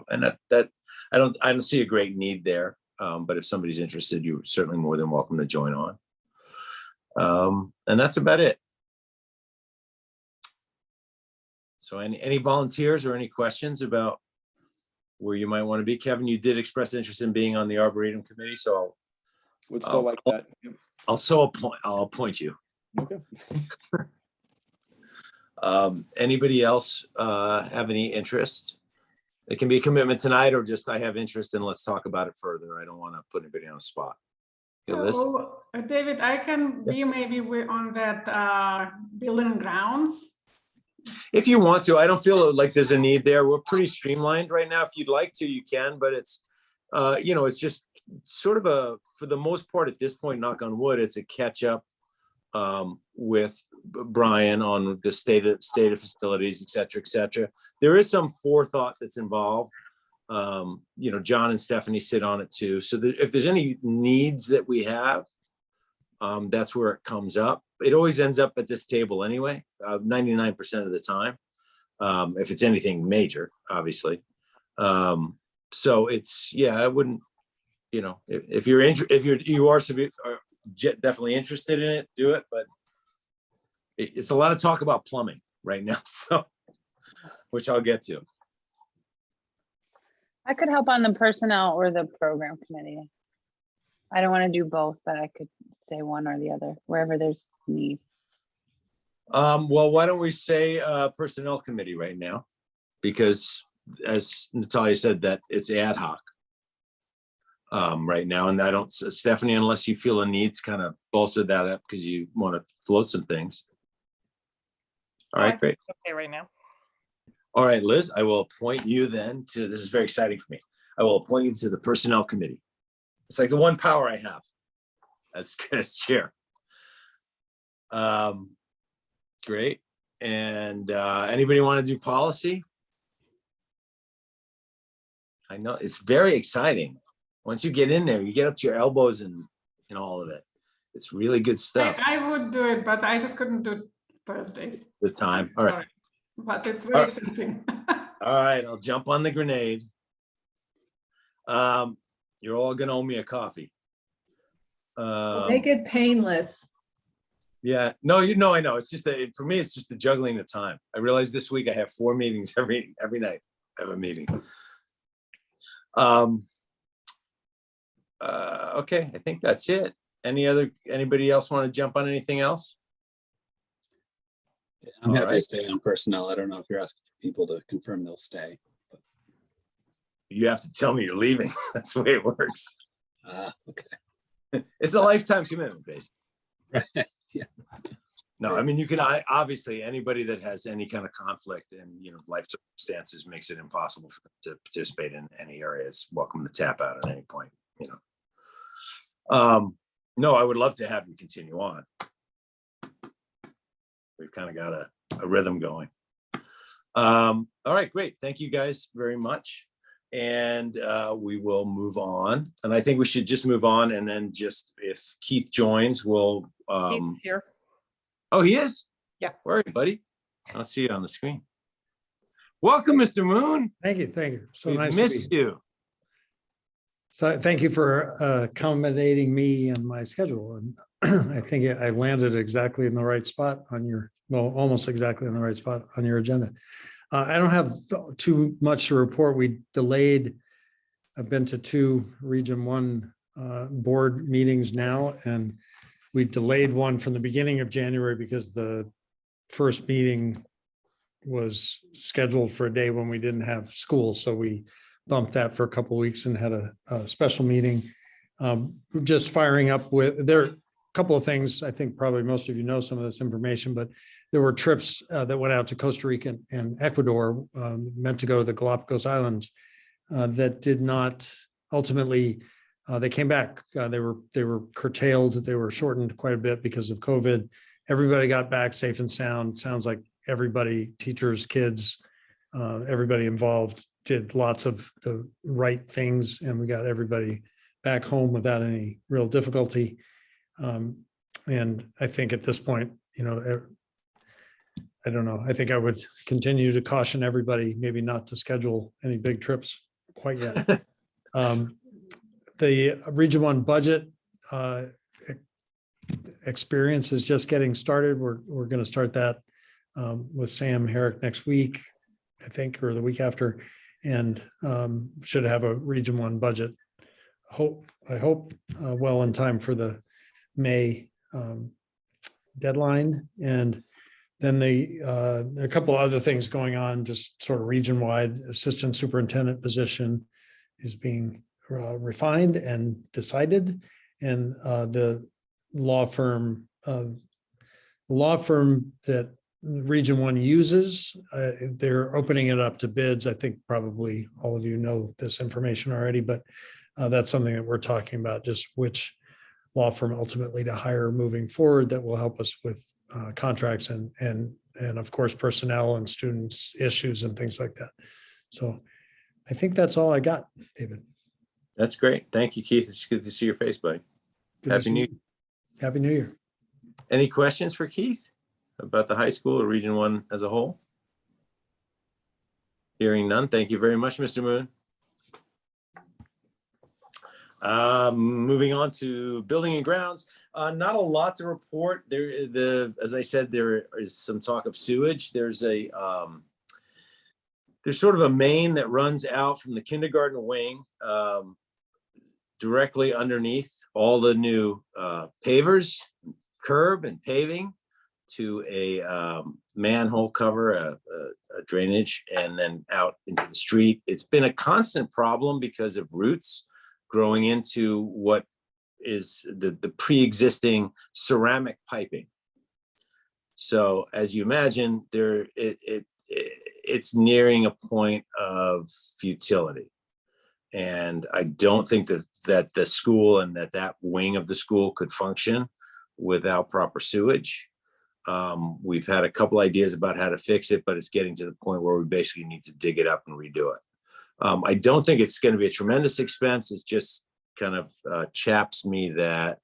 and that I don't see a great need there. But if somebody's interested, you're certainly more than welcome to join on. And that's about it. So any volunteers or any questions about where you might want to be? Kevin, you did express interest in being on the Arboretum committee, so Would still like that. I'll appoint you. Okay. Anybody else have any interest? It can be a commitment tonight or just I have interest and let's talk about it further. I don't want to put anybody on the spot. So, David, I can be maybe on that building and grounds. If you want to, I don't feel like there's a need there. We're pretty streamlined right now. If you'd like to, you can, but it's, it's just sort of for the most part at this point, knock on wood, it's a catch up with Brian on the state of facilities, et cetera, et cetera. There is some forethought that's involved. John and Stephanie sit on it too. So if there's any needs that we have, that's where it comes up. It always ends up at this table anyway, 99% of the time. If it's anything major, obviously. So it's, I wouldn't, if you are definitely interested in it, do it, but it's a lot of talk about plumbing right now, so which I'll get to. I could help on the personnel or the program committee. I don't want to do both, but I could say one or the other, wherever there's need. Well, why don't we say personnel committee right now? Because as Natalia said, that it's ad hoc. right now. And I don't, Stephanie, unless you feel a need to kind of bolster that up because you want to float some things. All No, I right, think great. it's okay right now. All right, Liz, I will appoint you then to, this is very exciting for me. I will appoint you to the Personnel Committee. It's like the one power I have as chair. Great. And anybody want to do policy? I know it's very exciting. Once you get in there, you get up to your elbows in all of it. It's really good stuff. I would do it, but I just couldn't do Thursdays. The time. All right. Sorry. But it's very exciting. All right. I'll jump on the grenade. You're all gonna owe me a coffee. Make it painless. Yeah, no, I know. It's just that for me, it's just the juggling the time. I realize this week I have 4 meetings every night. I have a meeting. Okay, I think that's it. Anybody else want to jump on anything else? I'm All happy to right. stay on personnel. I don't know if you're asking for people to confirm they'll stay. You have to tell me you're leaving. That's the way it works. Okay. It's a lifetime commitment, basically. Yeah. No, I mean, you can, obviously, anybody that has any kind of conflict and, life circumstances makes it impossible for them to participate in any areas. Welcome to tap out at any point, No, I would love to have you continue on. We've kind of got a rhythm going. All right, great. Thank you guys very much. And we will move on. And I think we should just move on. And then just if Keith joins, we'll. Keith's here. Oh, he is? Yeah. Where are you, buddy? I'll see you on the screen. Welcome, Mr. Moon. Thank you. Thank you. So We've nice missed to be. you. So thank you for accommodating me and my schedule. And I think I landed exactly in the right spot on your, well, almost exactly in the right spot on your agenda. I don't have too much to report. We delayed, I've been to 2 Region 1 board meetings now, and we delayed one from the beginning of January because the first meeting was scheduled for a day when we didn't have school. So we bumped that for a couple of weeks and had a special meeting. We're just firing up with, there are a couple of things. I think probably most of you know some of this information, but there were trips that went out to Costa Rica and Ecuador, meant to go to the Galapagos Islands, that did not ultimately, they came back. They were curtailed. They were shortened quite a bit because of COVID. Everybody got back safe and sound. Sounds like everybody, teachers, kids, everybody involved did lots of the right things, and we got everybody back home without any real difficulty. And I think at this point, I don't know. I think I would continue to caution everybody maybe not to schedule any big trips quite yet. The Region 1 budget experience is just getting started. We're going to start that with Sam Herrick next week, I think, or the week after, and should have a Region 1 budget. I hope well in time for the May deadline. And then there are a couple other things going on, just sort of region-wide. Assistant superintendent position is being refined and decided, and the law firm that Region 1 uses, they're opening it up to bids. I think probably all of you know this information already, but that's something that we're talking about, just which law firm ultimately to hire moving forward that will help us with contracts and of course personnel and students issues and things like that. So I think that's all I got, David. That's great. Thank you, Keith. It's good to see your face, buddy. Happy New Year. Happy New Year. Any questions for Keith about the high school or Region 1 as a whole? Hearing none. Thank you very much, Mr. Moon. Moving on to building and grounds. Not a lot to report. As I said, there is some talk of sewage. There's sort of a main that runs out from the kindergarten wing, directly underneath all the new pavers, curb and paving, to a manhole cover, a drainage, and then out into the street. It's been a constant problem because of roots growing into what is the pre-existing ceramic piping. So as you imagine, it's nearing a point of futility. And I don't think that the school and that wing of the school could function without proper sewage. We've had a couple ideas about how to fix it, but it's getting to the point where we basically need to dig it up and redo it. I don't think it's going to be a tremendous expense. It's just kind of chaps me that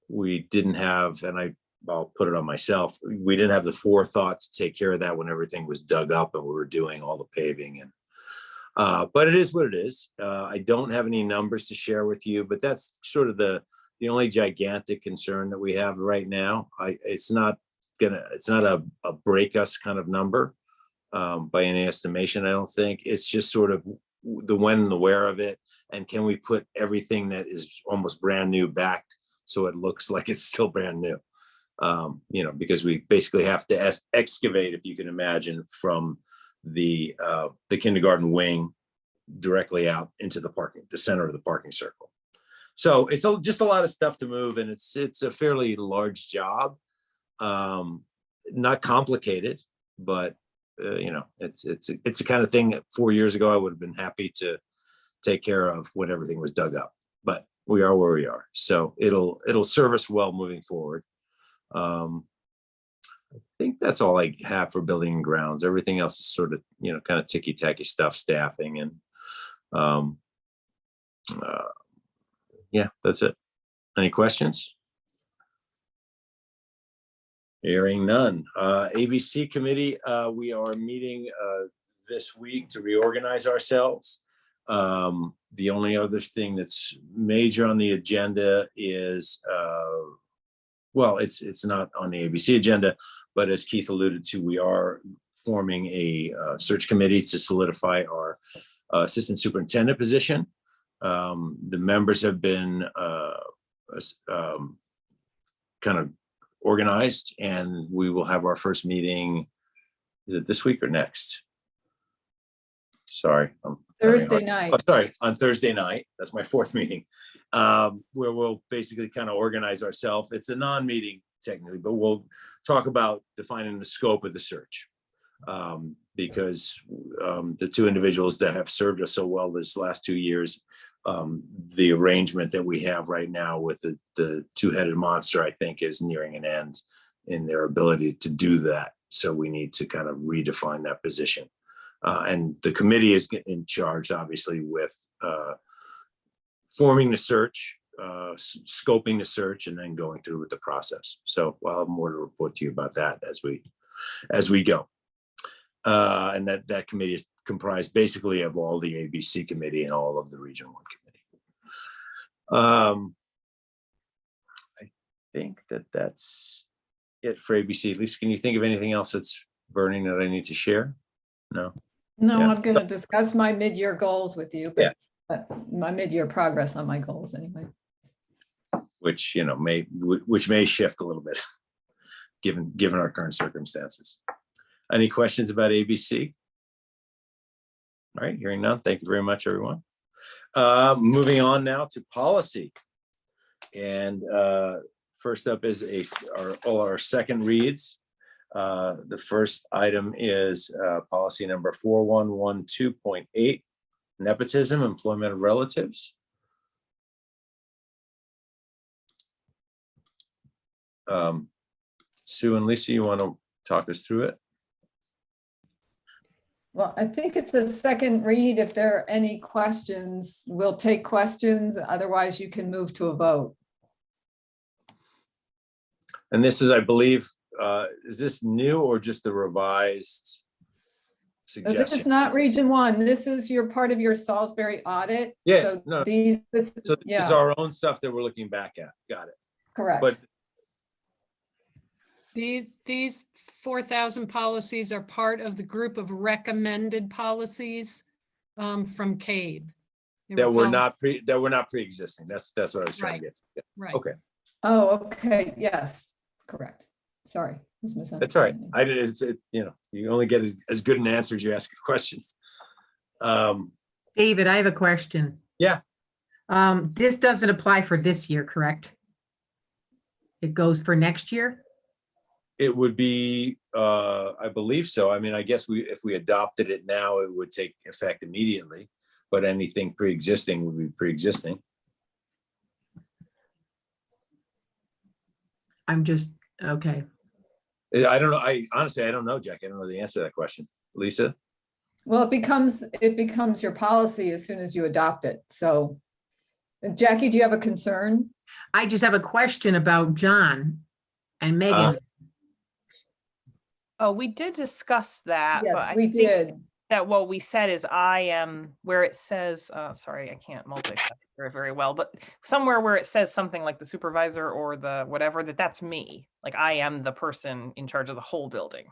we didn't have, and I'll put it on myself, we didn't have the forethought to take care of that when everything was dug up and we were doing all the paving. And but it is what it is. I don't have any numbers to share with you, but that's sort of the only gigantic concern that we have right now. It's not a break us kind of number by any estimation, I don't think. It's just sort of the when and the where of it, and can we put everything that is almost brand new back so it looks like it's still brand new. Because we basically have to excavate, if you can imagine, from the kindergarten wing directly out into the center of the parking circle. So it's just a lot of stuff to move, and it's a fairly large job. Not complicated, but it's the kind of thing that 4 years ago I would have been happy to take care of when everything was dug up. But we are where we are, so it'll serve us well moving forward. I think that's all I have for building and grounds. Everything else is sort of, kind of ticky-tacky stuff, staffing, and yeah, that's it. Any questions? Hearing none. ABC committee, we are meeting this week to reorganize ourselves. The only other thing that's major on the agenda is, well, it's not on the ABC agenda, but as Keith alluded to, we are forming a search committee to solidify our assistant superintendent position. The members have been kind of organized, and we will have our first meeting. Is it this week or next? Sorry. Thursday night. Oh, sorry, on Thursday night. That's my fourth meeting, where we'll basically kind of organize ourselves. It's a non-meeting technically, but we'll talk about defining the scope of the search. Because the two individuals that have served us so well this last 2 years, the arrangement that we have right now with the two-headed monster, I think, is nearing an end in their ability to do that. So we need to kind of redefine that position. And the committee is in charge, obviously, with forming the search, scoping the search, and then going through with the process. So I'll have more to report to you about that as we go. And that committee is comprised basically of all the ABC committee and all of the Region 1 committee. I think that's it for ABC. At least, can you think of anything else that's burning that I need to share? No. No, Yeah. I'm going to discuss my mid-year goals with you, but my mid-year progress on my goals anyway. Which may shift a little bit given our current circumstances. Any questions about ABC? All right, hearing none. Thank you very much, everyone. Moving on now to policy. And first up is all our second reads. The first item is policy number 4112.8, nepotism, employment of relatives. Sue and Lisa, you want to talk us through it? Well, I think it's the second read. If there are any questions, we'll take questions. Otherwise, you can move to a vote. And this is, I believe, is this new or just the revised suggestion? This is not Region 1. This is your part of your Salisbury audit. Yeah, So no. so It's our own stuff that we're looking back at. Got it. Correct. But These 4,000 policies are part of the group of recommended policies from CABE. that were not pre-existing. That's what I was trying to get. Yeah. Right. Okay. Oh, okay. Yes, correct. Sorry. That's all right. I did. You only get as good an answer as you ask a question. David, I have a question. Yeah. This doesn't apply for this year, correct? It goes for next year? It would be, I believe so. I mean, I guess if we adopted it now, it would take effect immediately, but anything pre-existing would be pre-existing. I'm just, okay. I don't know. I honestly don't know, Jack. I don't know the answer to that question. Lisa? Well, it becomes your policy as soon as you adopt it. So Jackie, do you have a concern? I just have a question about John and Megan. Oh, we did discuss that. But Yes, I we think did. that what we said is I am where it says, sorry, I can't multitask very well, but somewhere where it says something like the supervisor or the whatever, that's me. Like I am the person in charge of the whole building.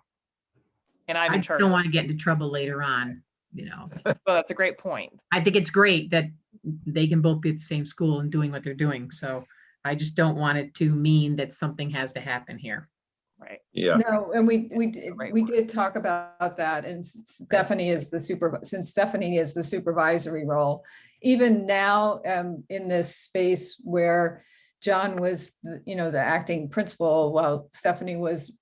And I'm I in charge. don't want to get into trouble later on, you know. Well, that's a great point. I think it's great that they can both be at the same school and doing what they're doing. So I just don't want it to mean that something has to happen here. Right. Yeah. No, and we did talk about that, and Stephanie is since Stephanie is the supervisory role. Even now, in this space where John was, the acting principal while Stephanie was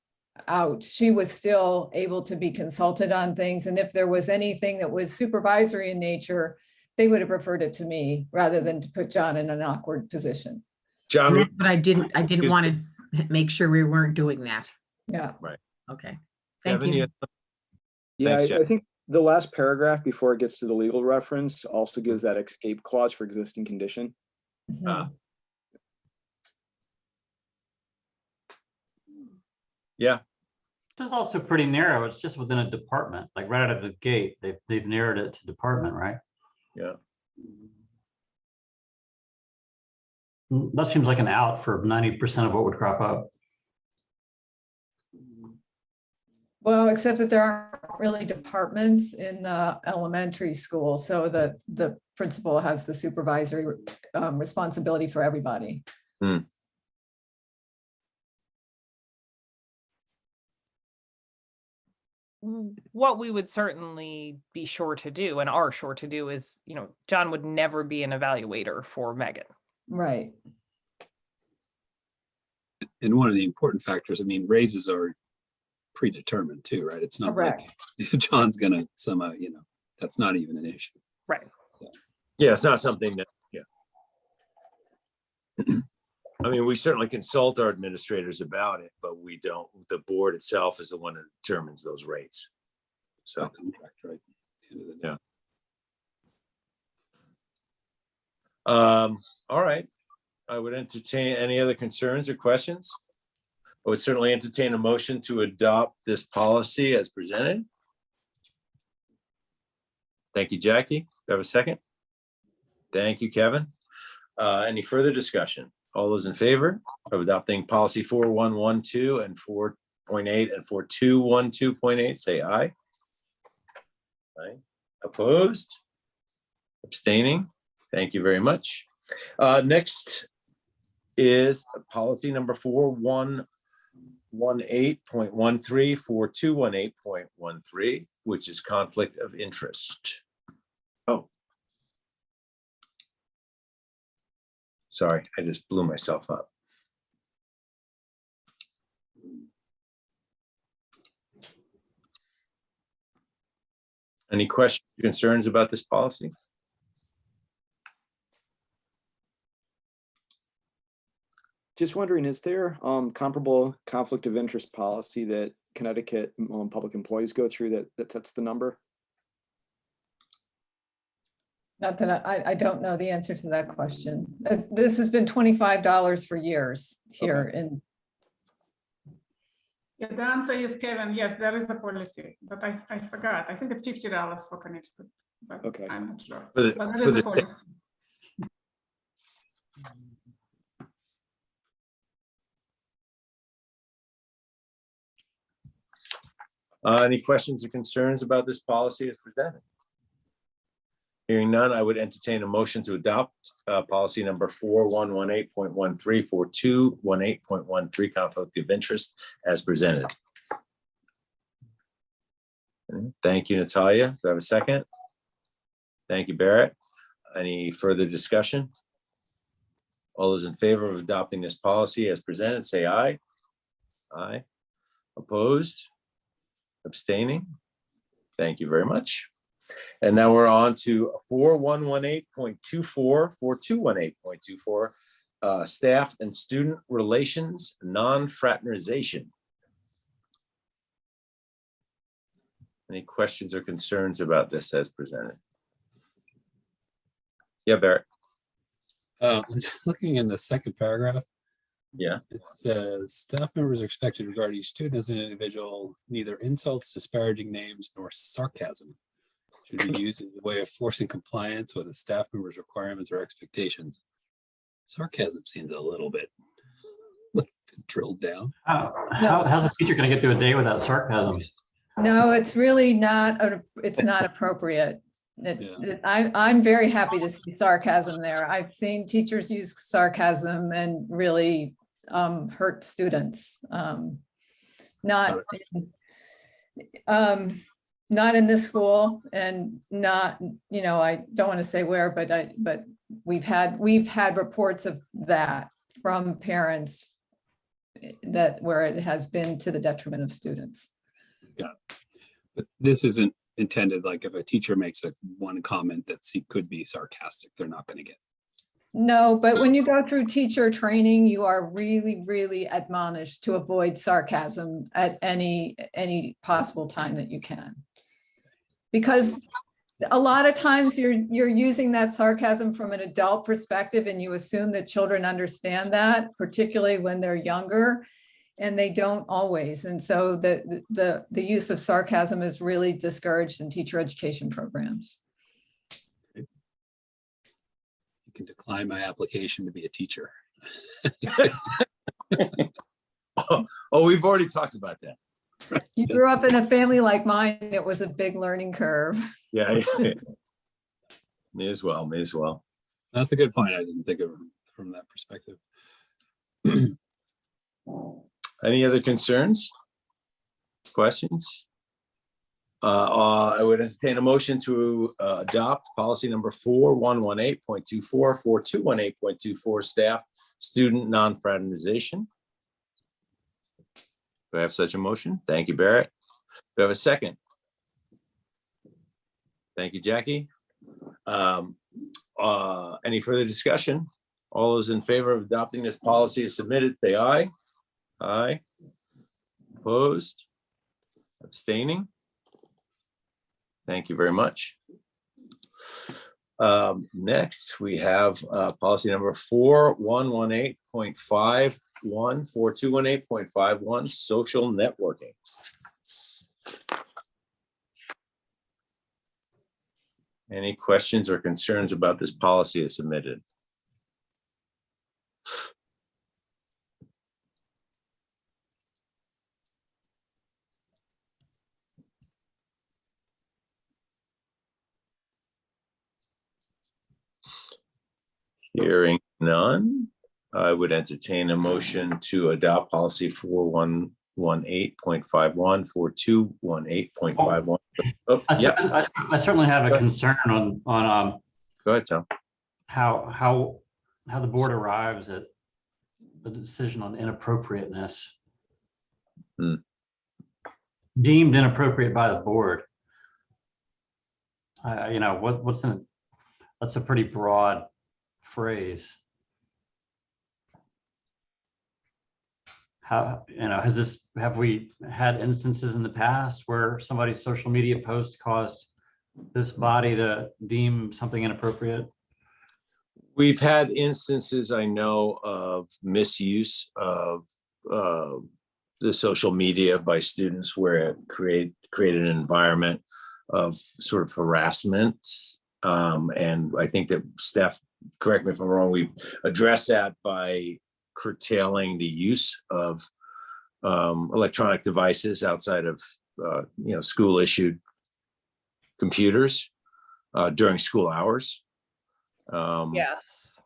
out, she was still able to be consulted on things. And if there was anything that was supervisory in nature, they would have referred it to me rather than to put John in an awkward position. John, But I didn't want to make sure we weren't doing that. Yeah. Right. Okay. Thank Kevin, you. Yeah, Thanks, Jeff. I think the last paragraph before it gets to the legal reference also gives that escape clause for existing condition. Mhm. Yeah. This is also pretty narrow. It's just within a department, like right out of the gate. They've narrowed it to department, right? Yeah. That seems like an out for 90% of what would crop up. Well, except that there aren't really departments in the elementary school, so the principal has the supervisory responsibility for everybody. What we would certainly be sure to do and are sure to do is, John would never be an evaluator for Megan. Right. And one of the important factors, I mean, raises are predetermined too, right? It's not Correct. like John's gonna somehow, that's not even an issue. Right. Yeah, it's not something that, yeah. I mean, we certainly consult our administrators about it, but we don't, the board itself is the one that determines those rates. So, Contract, right? At the end of the day. yeah. All right. I would entertain any other concerns or questions. I would certainly entertain a motion to adopt this policy as presented. Thank you, Jackie. Do I have a second? Thank you, Kevin. Any further discussion? All those in favor of adopting policy 4112 and 4.8 and 4212.8, say aye. Aye. Opposed? Abstaining? Thank you very much. Next is policy number 4118.13, 4218.13, which is conflict of interest. Oh. Sorry, I just blew myself up. Any questions or concerns about this policy? Just wondering, is there comparable conflict of interest policy that Connecticut public employees go through that sets the number? Not that I don't know the answer to that question. This has been $25 for years here in. Yeah, the answer is, Kevin, yes, there is a policy, but I forgot. I think it's $50 for Connecticut, but Okay. I'm not sure. For the- But for there is the- a policy. Any questions or concerns about this policy as presented? Hearing none, I would entertain a motion to adopt policy number 4118.13, 4218.13, conflict of interest as presented. Thank you, Natalia. Do I have a second? Thank you, Barrett. Any further discussion? All those in favor of adopting this policy as presented, say aye. Aye. Opposed? Abstaining? Thank you very much. And now we're on to 4118.24, 4218.24, staff and student relations, non-fraternization. Any questions or concerns about this as presented? Yeah, Barrett. I'm just looking in the second paragraph. Yeah. It says staff members are expected to regard each student as an individual, neither insults, disparaging names, nor sarcasm should be used as a way of forcing compliance with a staff member's requirements or expectations. Sarcasm seems a little bit drilled down. How's a teacher going to get through a day without sarcasm? No, it's really not, it's not appropriate. I'm very happy to see sarcasm there. I've seen teachers use sarcasm and really hurt students. Not in this school, and not, I don't want to say where, but we've had reports of that from parents where it has been to the detriment of students. Yeah, but this isn't intended, like if a teacher makes one comment that could be sarcastic, they're not going to get. No, but when you go through teacher training, you are really, really admonished to avoid sarcasm at any possible time that you can. Because a lot of times you're using that sarcasm from an adult perspective, and you assume that children understand that, particularly when they're younger, and they don't always. And so the use of sarcasm is really discouraged in teacher education programs. You can decline my application to be a teacher. Oh, we've already talked about that. You grew up in a family like mine. It was a big learning curve. Yeah. May as well. That's a good point. I didn't think of it from that perspective. Any other concerns? Questions? I would entertain a motion to adopt policy number 4118.24, 4218.24, staff student non-fraternization. Do I have such a motion? Thank you, Barrett. Do I have a second? Thank you, Jackie. Any further discussion? All those in favor of adopting this policy as submitted, say aye. Aye. Opposed? Abstaining? Thank you very much. Next, we have policy number 4118.51, 4218.51, social networking. Any questions or concerns about this policy as submitted? Hearing none, I would entertain a motion to adopt policy 4118.51, 4218.51. Oh, yeah. I certainly have a concern on Go ahead, Tom. how the board arrives at the decision on inappropriateness. Deemed inappropriate by the board. That's a pretty broad phrase. Have we had instances in the past where somebody's social media post caused this body to deem something inappropriate? We've had instances, I know, of misuse of the social media by students where it created an environment of sort of harassment. And I think that staff, correct me if I'm wrong, we address that by curtailing the use of electronic devices outside of school issued computers during school hours. Yes.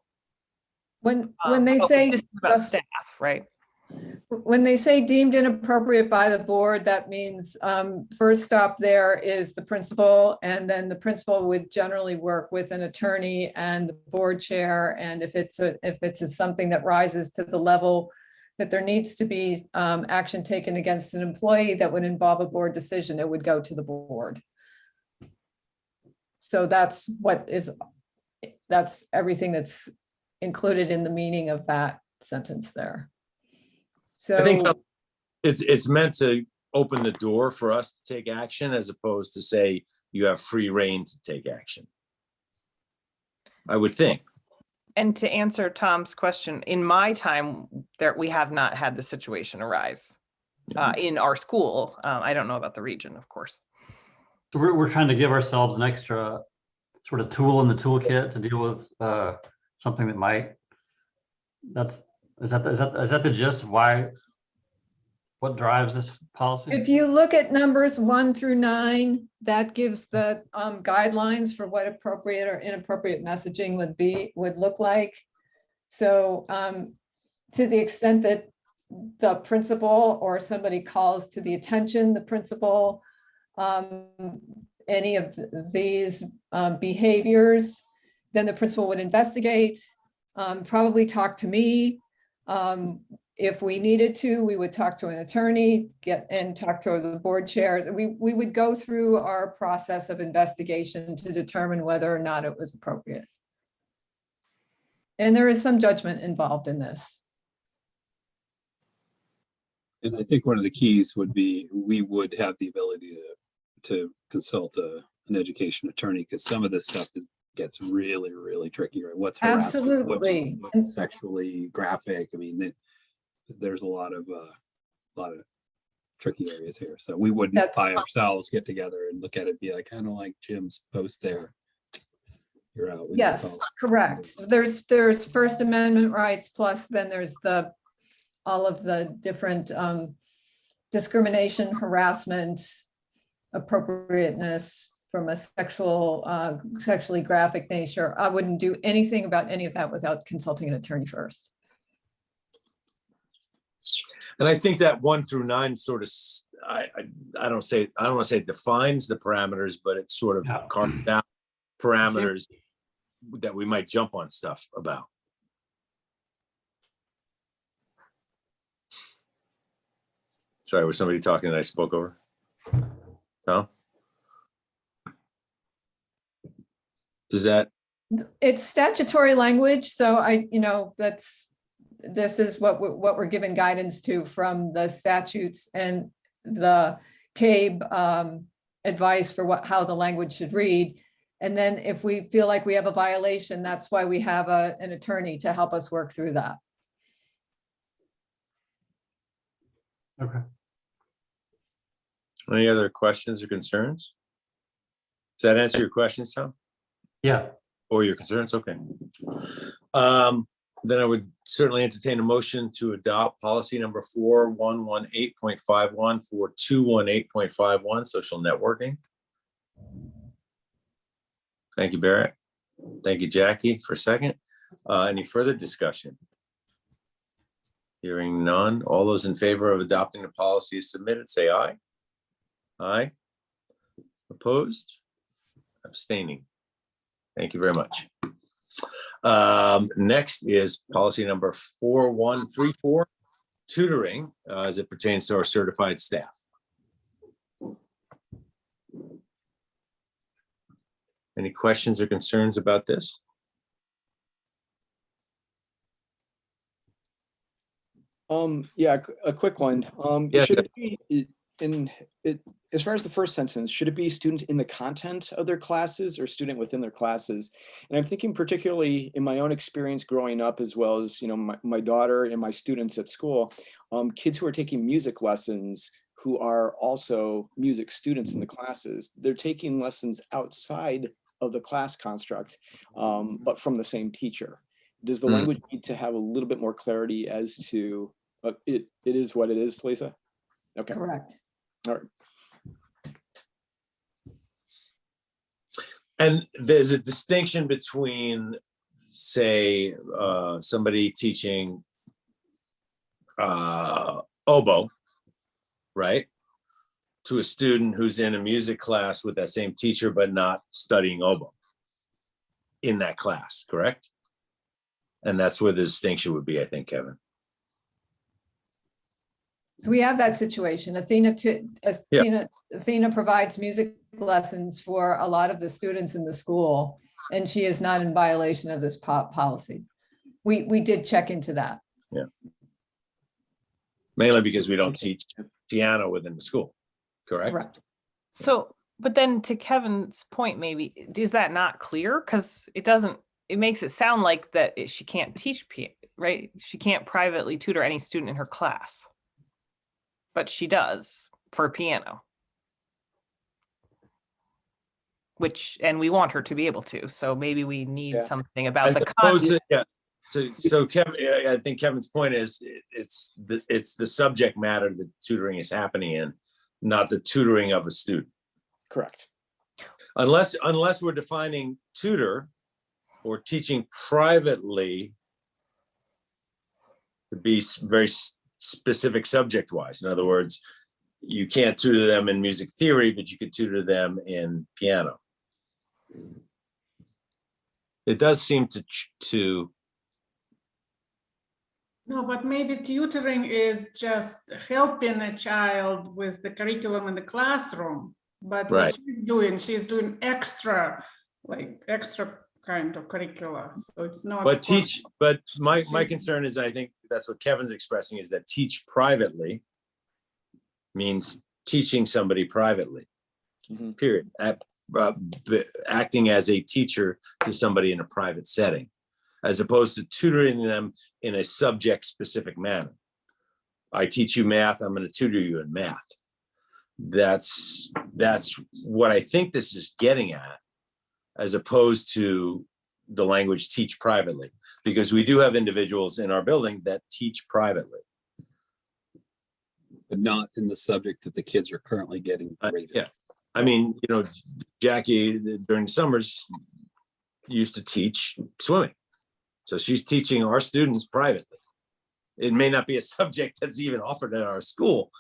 When they say this is about staff, right? When they say deemed inappropriate by the board, that means first stop there is the principal, and then the principal would generally work with an attorney and the board chair. And if it's something that rises to the level that there needs to be action taken against an employee that would involve a board decision, it would go to the board. So that's everything that's included in the meaning of that sentence there. So I think it's meant to open the door for us to take action as opposed to say you have free reign to take action. I would think. And to answer Tom's question, in my time there, we have not had the situation arise in our school. I don't know about the region, of course. So we're trying to give ourselves an extra sort of tool in the toolkit to deal with something that might. Is that the gist of what drives this policy? if you look at numbers 1 through 9, that gives the guidelines for what appropriate or inappropriate messaging would look like. So to the extent that the principal or somebody calls to the attention, the principal, any of these behaviors, then the principal would investigate, probably talk to me. If we needed to, we would talk to an attorney, talk to the board chairs. We would go through our process of investigation to determine whether or not it was appropriate. And there is some judgment involved in this. And I think one of the keys would be we would have the ability to consult an education attorney, because some of this stuff gets really, really tricky, right? What's harassment? Absolutely. What's sexually graphic? I mean, there's a lot of tricky areas here. So we wouldn't by ourselves get together and look at it and be like, kind of like Jim's post there. You're out. Yes, correct. There's First Amendment rights, plus then there's all of the different discrimination, harassment, appropriateness from a sexually graphic nature. I wouldn't do anything about any of that without consulting an attorney first. And I think that 1 through 9 sort of, I don't want to say defines the parameters, but it sort of carves out parameters that we might jump on stuff about. Sorry, was somebody talking that I spoke over? Tom? Does that? It's statutory language, so this is what we're given guidance to from the statutes and the CABE advice for how the language should read. And then if we feel like we have a violation, that's why we have an attorney to help us work through that. Okay. Any other questions or concerns? Does that answer your questions, Tom? Yeah. Or your concerns? Okay. Then I would certainly entertain a motion to adopt policy number 4118.51 4218.51, social networking. Thank you, Barrett. Thank you, Jackie, for a second. Any further discussion? Hearing none. All those in favor of adopting the policy as submitted, say aye. Aye. Opposed? Abstaining. Thank you very much. Next is policy number 4134, tutoring as it pertains to our certified staff. Any questions or concerns about this? Yeah, a quick one. Yeah, Should it be as far as the first sentence, should it be student in the content of their classes or student within their classes? And I'm thinking particularly in my own experience growing up, as well as, my daughter and my students at school, kids who are taking music lessons who are also music students in the classes, they're taking lessons outside of the class construct, but from the same teacher. Does the language need to have a little bit more clarity as to it is what it is, Lisa? Okay. Correct. All right. And there's a distinction between, say, somebody teaching oboe, right? To a student who's in a music class with that same teacher, but not studying oboe in that class, correct? And that's where the distinction would be, I think, Kevin. So we have that situation. Athena provides music lessons for a lot of the students in the school, and she is not in violation of this policy. We did check into that. Yeah. Mainly because we don't teach piano within the school, correct? Correct. So, but then to Kevin's point, maybe, is that not clear? Because it makes it sound like that she can't teach piano, right? She can't privately tutor any student in her class. But she does for piano. And we want her to be able to. So maybe we need something about As the opposed content. to, so Kevin, I think Kevin's point is it's the subject matter that tutoring is happening in, not the tutoring of a student. Correct. Unless we're defining tutor or teaching privately to be very specific subject wise. In other words, you can't tutor them in music theory, but you could tutor them in piano. It does seem to No, but maybe tutoring is just helping a child with the curriculum in the classroom. But what Right. she's doing extra kind of curricula. So it's not. But my concern is, I think that's what Kevin's expressing, is that teach privately means teaching somebody privately, period. Acting as a teacher to somebody in a private setting, as opposed to tutoring them in a subject specific manner. I teach you math, I'm going to tutor you in math. That's what I think this is getting at, as opposed to the language teach privately, because we do have individuals in our building that teach privately. But not in the subject that the kids are currently getting graded. Yeah. I mean, Jackie during summers used to teach swimming. So she's teaching our students privately. It may not be a subject that's even offered at our school,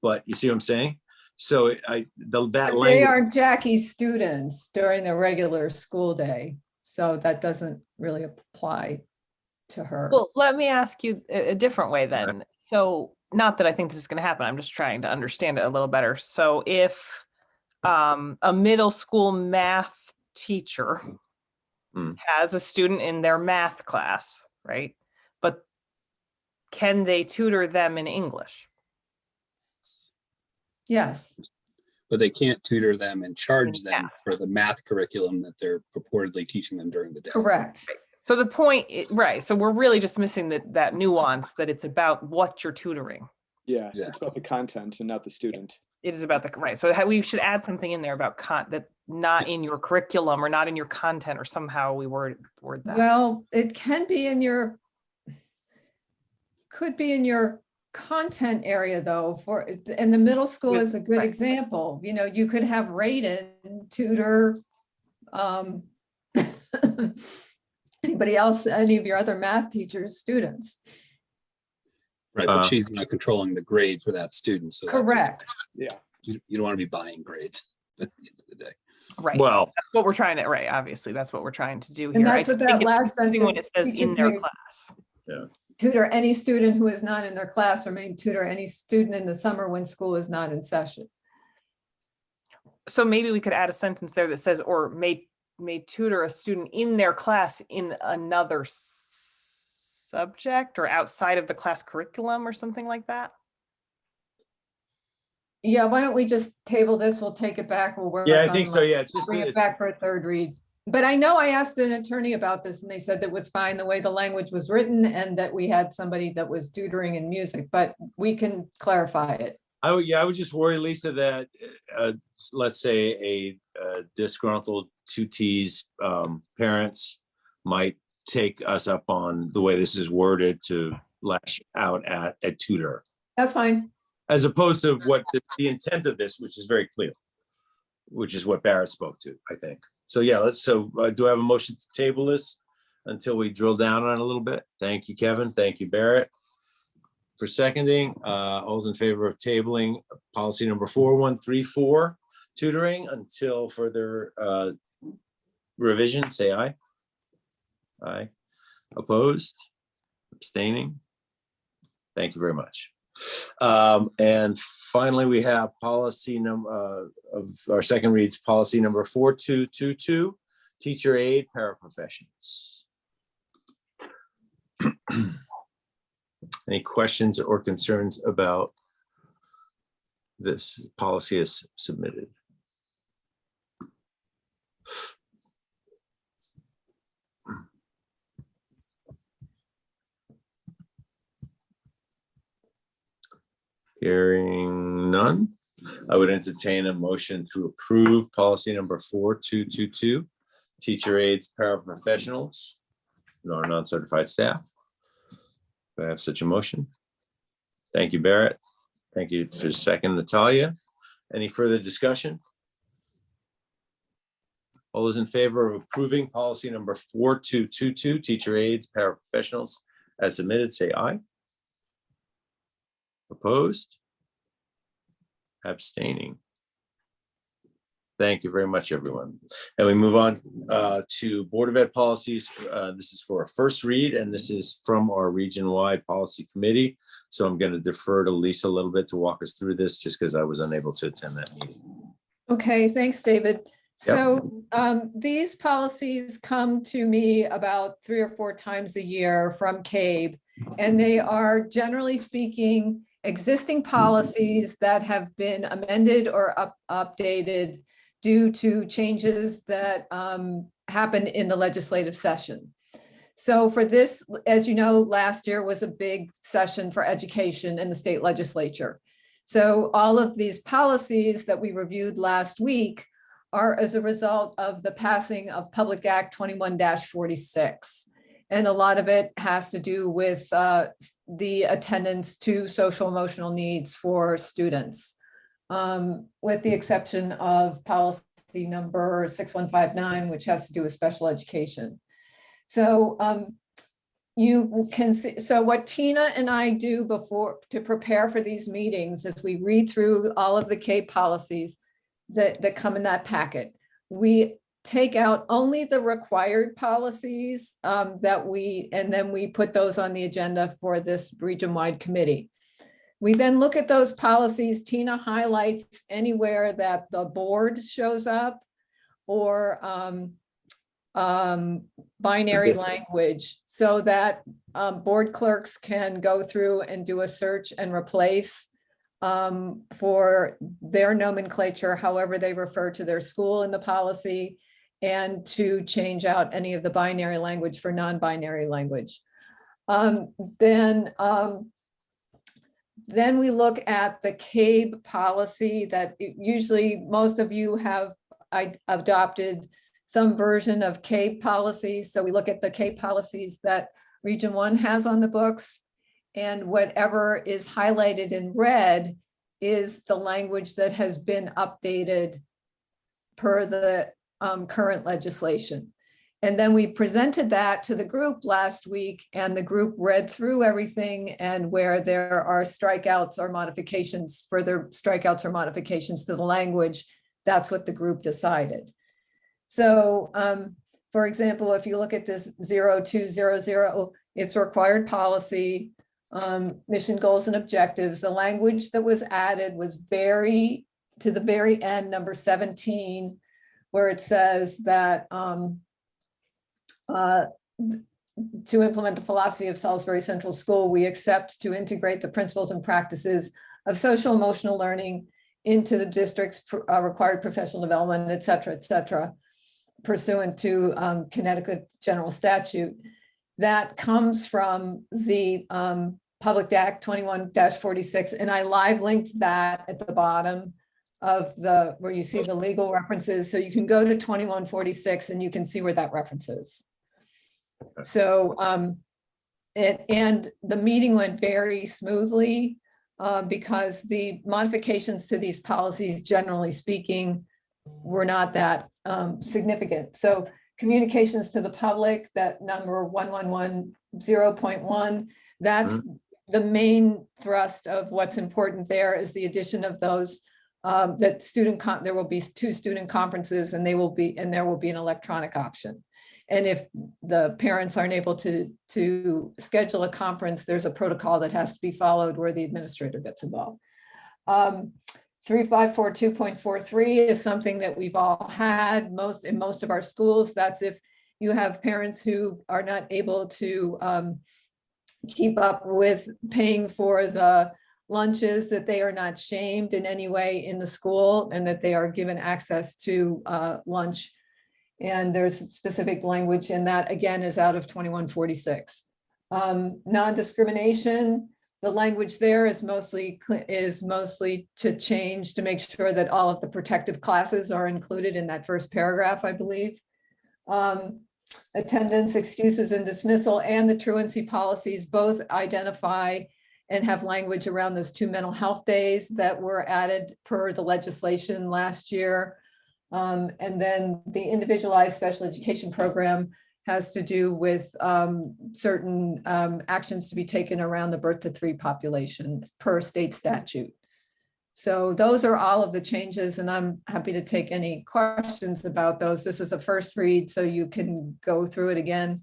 but you see what I'm saying? So They are Jackie's students during the regular school day. So that doesn't really apply to her. Well, let me ask you a different way then. So not that I think this is going to happen. I'm just trying to understand it a little better. So if a middle school math teacher has a student in their math class, right? But can they tutor them in English? Yes. But they can't tutor them and charge them for the math curriculum that they're purportedly teaching them during the day. Correct. So the point, right? So we're really just missing that nuance that it's about what you're tutoring. Yeah, it's about the content and not the student. It is about right. So we should add something in there about that not in your curriculum or not in your content, or somehow we word that. Well, it can be could be in your content area though, and the middle school is a good example. You could have Raiden tutor anybody else, any of your other math teachers, students. Right, but she's not controlling the grade for that student. So correct. Yeah. You don't want to be buying grades at the end of the day. Right. Well, that's what we're trying to, right. Obviously, that's what we're trying to do here. And that's what that last sentence when it says in their class. Yeah. Tutor any student who is not in their class, or may tutor any student in the summer when school is not in session. So maybe we could add a sentence there that says, or may tutor a student in their class in another subject or outside of the class curriculum or something like that. Yeah, why don't we just table this? We'll take it back. We'll work. Yeah, I think so. Yeah, it's just bring it back for a third read. But I know I asked an attorney about this and they said that was fine the way the language was written and that we had somebody that was tutoring in music, but we can clarify it. I would just worry, Lisa, that let's say a disgruntled 2T's parents might take us up on the way this is worded to lash out at a tutor, That's fine. as opposed to what the intent of this, which is very clear, which is what Barrett spoke to, I think. So yeah, do I have a motion to table this until we drill down on it a little bit? Thank you, Kevin. Thank you, Barrett. for seconding. All's in favor of tabling policy number 4134, tutoring until further revision, say aye. Aye. Opposed? Abstaining? Thank you very much. And finally, we have policy number of our second reads policy number 4222, teacher aid paraprofessionals. Any questions or concerns about this policy as submitted? Hearing none, I would entertain a motion to approve policy number 4222, teacher aides, paraprofessionals, non-certified staff. Do I have such a motion? Thank you, Barrett. Thank you for the second, Natalia. Any further discussion? All those in favor of approving policy number 4222, teacher aides, paraprofessionals as submitted, say aye. Opposed? Abstaining? Thank you very much, everyone. And we move on to Board of Ed policies. This is for a first read, and this is from our region-wide policy committee. So I'm going to defer to Lisa a little bit to walk us through this, just because I was unable to attend that meeting. Okay, thanks, David. So these policies come to me about 3 or 4 times a year from CABE, and they are, generally speaking, existing policies that have been amended or updated due to changes that happened in the legislative session. So for this, as you know, last year was a big session for education in the state legislature. So all of these policies that we reviewed last week are as a result of the passing of Public Act 21-46. And a lot of it has to do with the attendance to social emotional needs for students, with the exception of policy number 6159, which has to do with special education. So you can see, so what Tina and I do before to prepare for these meetings is we read through all of the CABE policies that come in that packet. We take out only the required policies and then we put those on the agenda for this region-wide committee. We then look at those policies. Tina highlights anywhere that the board shows up or binary language, so that board clerks can go through and do a search and replace for their nomenclature, however they refer to their school in the policy, and to change out any of the binary language for non-binary language. Then we look at the CABE policy that usually most of you have adopted some version of CABE policy. So we look at the CABE policies that Region 1 has on the books, and whatever is highlighted in red is the language that has been updated per the current legislation. And then we presented that to the group last week, and the group read through everything, and where there are strikeouts or modifications, further strikeouts or modifications to the language, that's what the group decided. So for example, if you look at this 0200, it's a required policy, mission, goals, and objectives. The language that was added was to the very end, number 17, where it says that to implement the philosophy of Salisbury Central School, we accept to integrate the principles and practices of social emotional learning into the district's required professional development, et cetera, pursuant to Connecticut General Statute. That comes from the Public Act 21-46, and I live linked that at the bottom of where you see the legal references. So you can go to 2146 and you can see where that reference is. So, and the meeting went very smoothly because the modifications to these policies, generally speaking, were not that significant. So communications to the public, that number 1110.1, that's the main thrust of what's important there is the addition of those there will be 2 student conferences, and there will be an electronic option. And if the parents aren't able to schedule a conference, there's a protocol that has to be followed where the administrator gets involved. 3542.43 is something that we've all had in most of our schools. That's if you have parents who are not able to keep up with paying for the lunches, that they are not shamed in any way in the school, and that they are given access to lunch. And there's specific language, and that again is out of 2146. Non-discrimination, the language there is mostly to change to make sure that all of the protective classes are included in that first paragraph, I believe. Attendance, excuses, and dismissal, and the truancy policies both identify and have language around those 2 mental health days that were added per the legislation last year. And then the individualized special education program has to do with certain actions to be taken around the birth to 3 population per state statute. So those are all of the changes, and I'm happy to take any questions about those. This is a first read, so you can go through it again.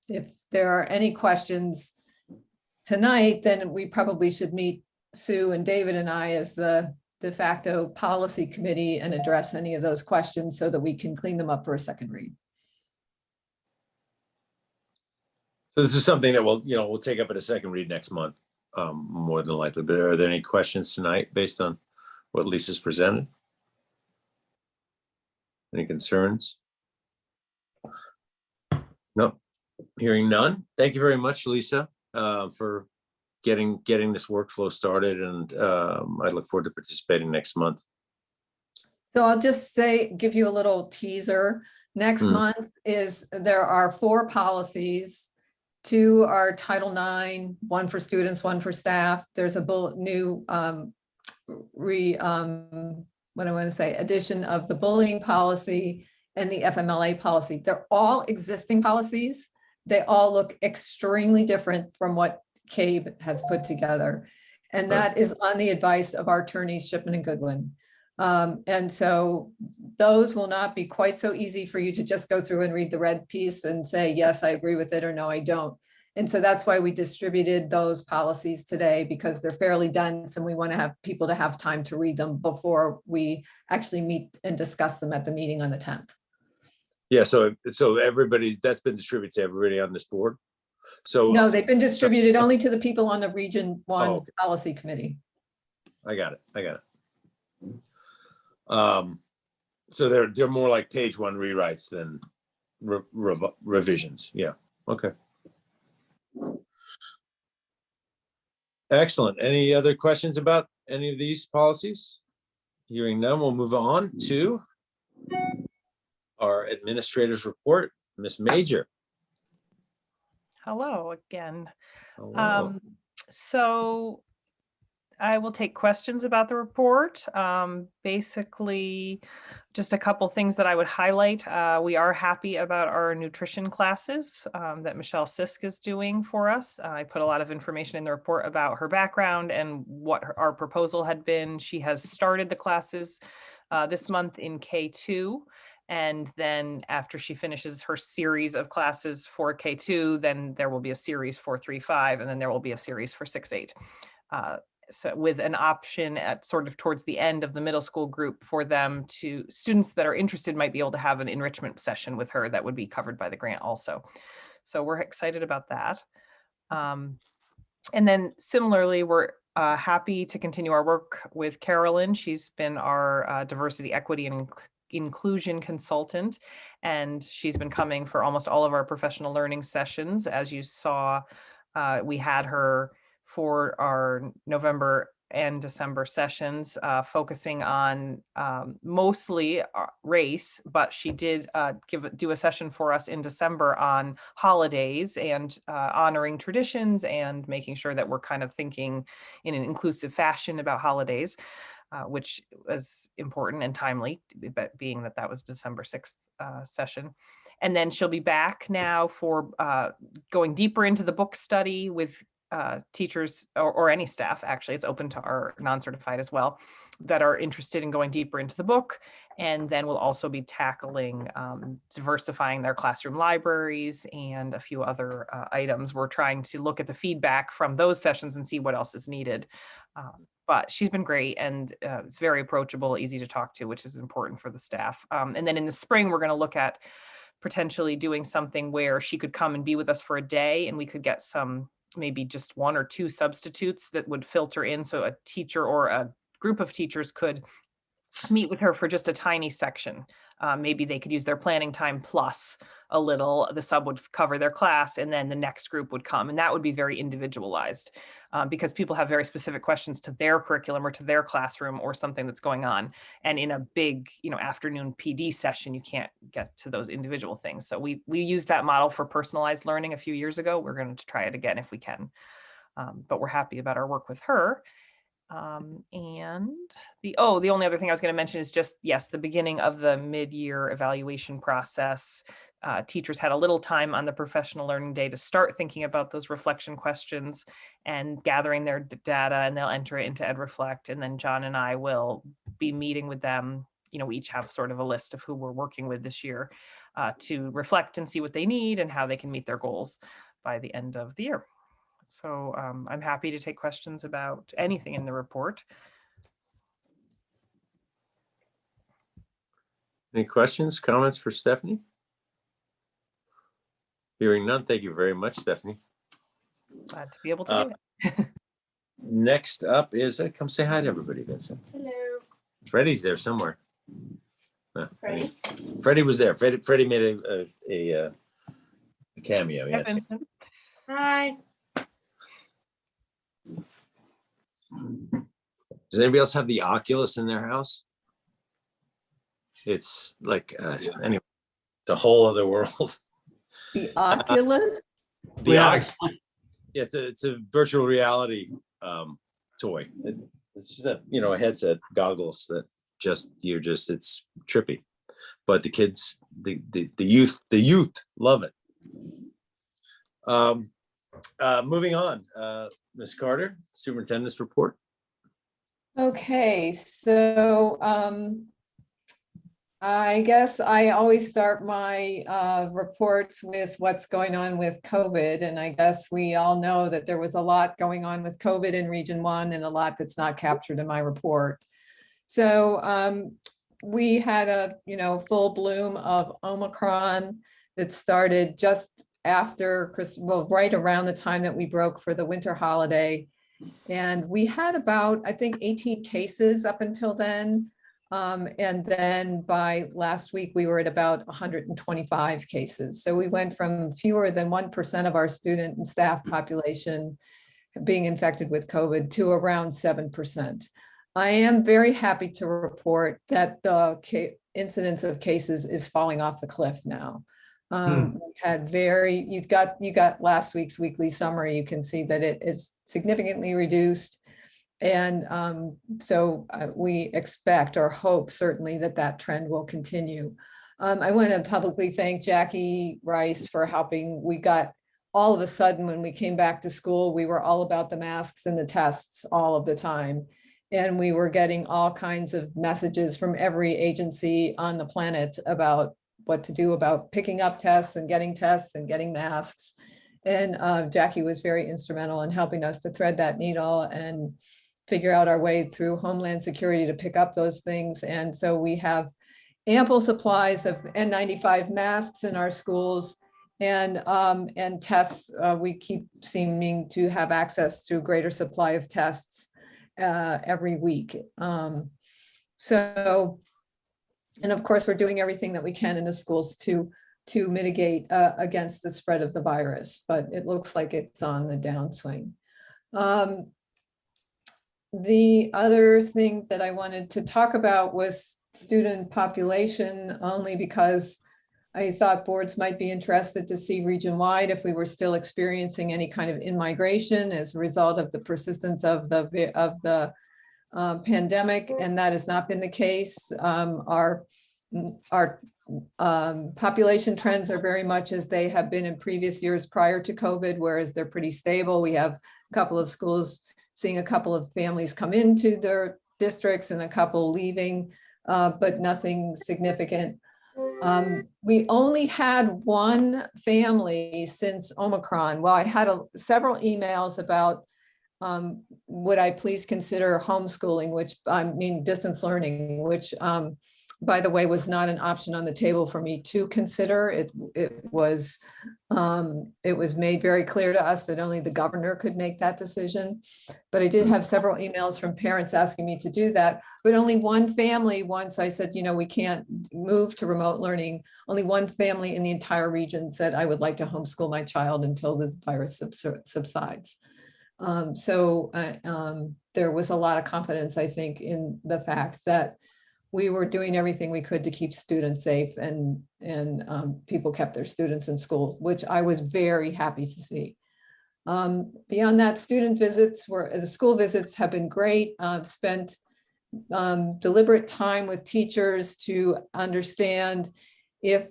If there are any questions tonight, then we probably should meet Sue and David and I as the de facto policy committee and address any of those questions so that we can clean them up for a second read. So this is something that we'll take up at a second read next month, more than likely. But are there any questions tonight based on what Lisa's presented? Any concerns? No, hearing none. Thank you very much, Lisa, for getting this workflow started, and I look forward to participating next month. So I'll just give you a little teaser. Next month there are 4 policies. 2 are Title IX, 1 for students, 1 for staff. There's a new addition of the bullying policy and the FMLA policy. They're all existing policies. They all look extremely different from what CABE has put together. And that is on the advice of our attorneys, Shipman and Goodwin. And so those will not be quite so easy for you to just go through and read the red piece and say, yes, I agree with it, or no, I don't. And so that's why we distributed those policies today, because they're fairly dense and we want to have people to have time to read them before we actually meet and discuss them at the meeting on the 10th. Yeah, so everybody, that's been distributed to everybody on this board. So no, they've been distributed only to the people on the Region 1 Policy Committee. I got it. So they're more like page 1 rewrites than revisions. Yeah. Okay. Excellent. Any other questions about any of these policies? Hearing none, we'll move on to our administrator's report. Ms. Major. Hello again. Hello. So I will take questions about the report. Basically, just a couple things that I would highlight. We are happy about our nutrition classes that Michelle Sisk is doing for us. I put a lot of information in the report about her background and what our proposal had been. She has started the classes this month in K2. And then after she finishes her series of classes for K2, then there will be a series for 3-5, and then there will be a series for 6-8. So with an option at sort of towards the end of the middle school group for them to, students that are interested might be able to have an enrichment session with her that would be covered by the grant also. So we're excited about that. And then similarly, we're happy to continue our work with Carolyn. She's been our diversity, equity, and inclusion consultant, and she's been coming for almost all of our professional learning sessions. As you saw, we had her for our November and December sessions, focusing on mostly race, but she did do a session for us in December on holidays and honoring traditions and making sure that we're kind of thinking in an inclusive fashion about holidays. Which was important and timely, being that that was December 6th session. And then she'll be back now for going deeper into the book study with teachers or any staff. Actually, it's open to our non-certified as well that are interested in going deeper into the book. And then we'll also be tackling diversifying their classroom libraries and a few other items. We're trying to look at the feedback from those sessions and see what else is needed. But she's been great and it's very approachable, easy to talk to, which is important for the staff. And then in the spring, we're going to look at potentially doing something where she could come and be with us for a day and we could get some, maybe just 1 or 2 substitutes that would filter in. So a teacher or a group of teachers could meet with her for just a tiny section. Maybe they could use their planning time plus a little, the sub would cover their class and then the next group would come. And that would be very individualized because people have very specific questions to their curriculum or to their classroom or something that's going on. And in a big, afternoon PD session, you can't get to those individual things. So we used that model for personalized learning a few years ago. We're going to try it again if we can. But we're happy about our work with her. And the only other thing I was going to mention is just, yes, the beginning of the mid-year evaluation process. Teachers had a little time on the professional learning day to start thinking about those reflection questions and gathering their data, and they'll enter it into EdReflect. And then John and I will be meeting with them. We each have sort of a list of who we're working with this year to reflect and see what they need and how they can meet their goals by the end of the year. So I'm happy to take questions about anything in the report. Any questions, comments for Stephanie? Hearing none, thank you very much, Stephanie. Glad to be able to do it. Next up is, come say hi to everybody, Vincent. Hello. Freddie's there somewhere. Freddie was there. Freddie made a cameo, Hi, yes. Vincent. Hi. Does anybody else have the Oculus in their house? It's like, anyway, it's a whole other world. The Oculus? Yeah, it's a virtual reality toy. It's just a headset, goggles that it's trippy. But the kids, the youth love it. Moving on, Ms. Carter, Superintendent's report. Okay, so I guess I always start my reports with what's going on with COVID. And I guess we all know that there was a lot going on with COVID in Region 1 and a lot that's not captured in my report. So we had a full bloom of Omicron that started just after right around the time that we broke for the winter holiday. And we had about, I think, 18 cases up until then. And then by last week, we were at about 125 cases. So we went from fewer than 1% of our student and staff population being infected with COVID to around 7%. I am very happy to report that the incidence of cases is falling off the cliff now. We had you got last week's weekly summary. You can see that it is significantly reduced. And so we expect or hope certainly that trend will continue. I want to publicly thank Jackie Rice for helping. We got all of a sudden when we came back to school, we were all about the masks and the tests all of the time. And we were getting all kinds of messages from every agency on the planet about what to do about picking up tests and getting masks. And Jackie was very instrumental in helping us to thread that needle and figure out our way through Homeland Security to pick up those things. And so we have ample supplies of N95 masks in our schools and tests. We keep seeming to have access to greater supply of tests every week. And of course, we're doing everything that we can in the schools to mitigate against the spread of the virus, but it looks like it's on the downswing. The other thing that I wanted to talk about was student population, only because I thought boards might be interested to see region-wide if we were still experiencing any kind of in-migration as a result of the persistence of the pandemic, and that has not been the case. Our Population trends are very much as they have been in previous years prior to COVID, whereas they're pretty stable. We have a couple of schools seeing a couple of families come into their districts and a couple leaving, but nothing significant. We only had one family since Omicron. Well, I had several emails about would I please consider homeschooling, which I mean distance learning, which by the way, was not an option on the table for me to consider. It was made very clear to us that only the governor could make that decision. But I did have several emails from parents asking me to do that. But only one family, once I said, you know, we can't move to remote learning, only one family in the entire region said, I would like to homeschool my child until the virus subsides. There was a lot of confidence, I think, in the fact that we were doing everything we could to keep students safe, and people kept their students in school, which I was very happy to see. Beyond that, the school visits have been great. Spent deliberate time with teachers to understand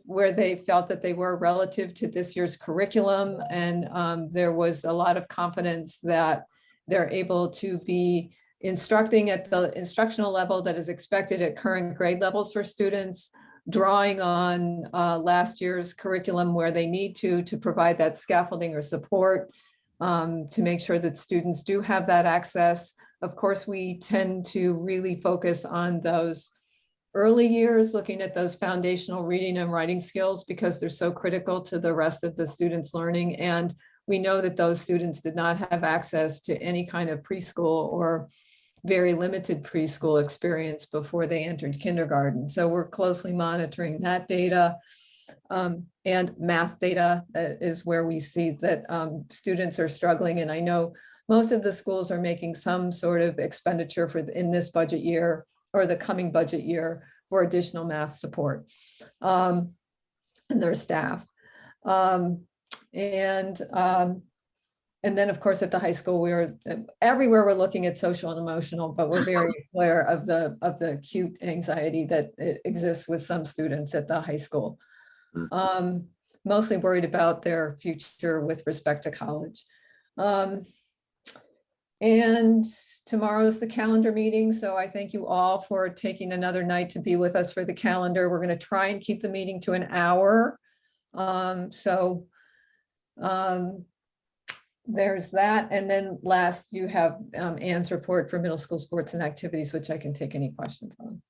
where they felt that they were relative to this year's curriculum. And there was a lot of confidence that they're able to be instructing at the instructional level that is expected at current grade levels for students, drawing on last year's curriculum where they need to provide that scaffolding or support to make sure that students do have that access. Of course, we tend to really focus on those early years, looking at those foundational reading and writing skills because they're so critical to the rest of the students' learning. And we know that those students did not have access to any kind of preschool or very limited preschool experience before they entered kindergarten. So we're closely monitoring that data. And math data is where we see that students are struggling. And I know most of the schools are making some sort of expenditure in this budget year or the coming budget year for additional math support and their staff. And then, of course, at the high school, everywhere we're looking at social and emotional, but we're very aware of the acute anxiety that exists with some students at the high school. Mostly worried about their future with respect to college. And tomorrow's the calendar meeting. So I thank you all for taking another night to be with us for the calendar. We're going to try and keep the meeting to an hour. There's that. And then last, you have Anne's report for middle school sports and activities, which I can take any questions on.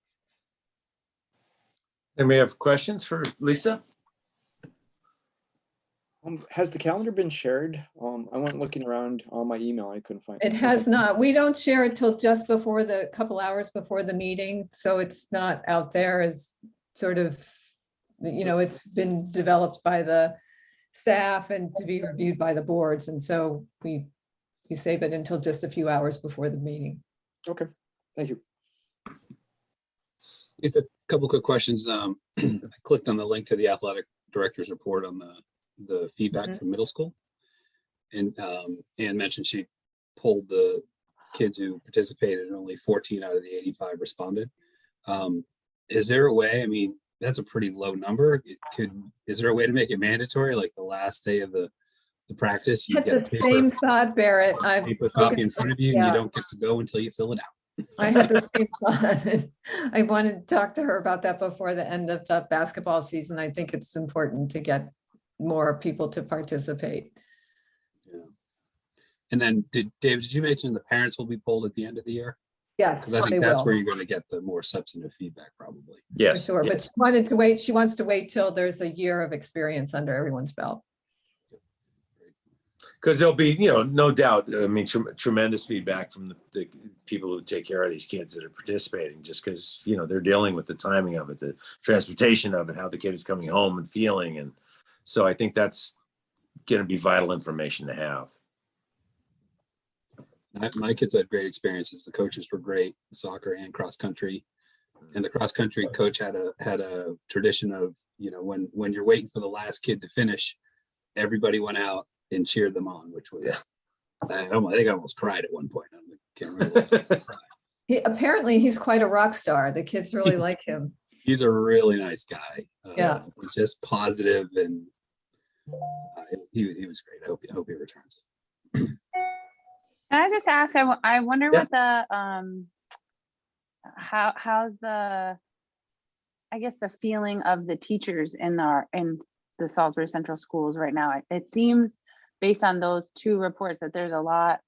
And we have questions for Lisa? Has the calendar been shared? I went looking around on my email. I couldn't find it. It has not. We don't share it till just before couple hours before the meeting. So it's not out there as sort of, it's been developed by the staff and to be reviewed by the boards. And so we save it until just a few hours before the meeting. Okay, thank you. It's a couple quick questions. I clicked on the link to the athletic director's report on the feedback from middle school. And Anne mentioned she polled the kids who participated and only 14 out of the 85 responded. Is there a way, I mean, that's a pretty low number. Is there a way to make it mandatory, like the last day of the practice? You get the same thought, Barrett. I've paper copy in front of you, and you don't get to go until you fill it out. I had the same thought. I wanted to talk to her about that before the end of the basketball season. I think it's important to get more people to participate. Yeah. And then Dave, did you mention the parents will be polled at the end of the year? Yes, because I think that's where you're going to get the more substantive feedback, probably. Yes, for sure. yes. But she wanted to wait. She wants to wait till there's a year of experience under everyone's belt. Because there'll be, no doubt, I mean, tremendous feedback from the people who take care of these kids that are participating, just because, they're dealing with the timing of it, the transportation of it, how the kid is coming home and feeling. And so I think that's going to be vital information to have. My kids had great experiences. The coaches were great, soccer and cross country. And the cross country coach had a tradition of, when you're waiting for the last kid to finish, everybody went out and cheered them on, which was, I think I almost cried at one point. I can't remember. Apparently he's quite a rock star. The kids really like him. He's a really nice guy. Yeah. Just positive, and he was great. I hope he returns. Can I just ask, I wonder Yeah. what the, how's the, I guess the feeling of the teachers in the Salisbury Central schools right now. It seems based on those two reports that there's a lot,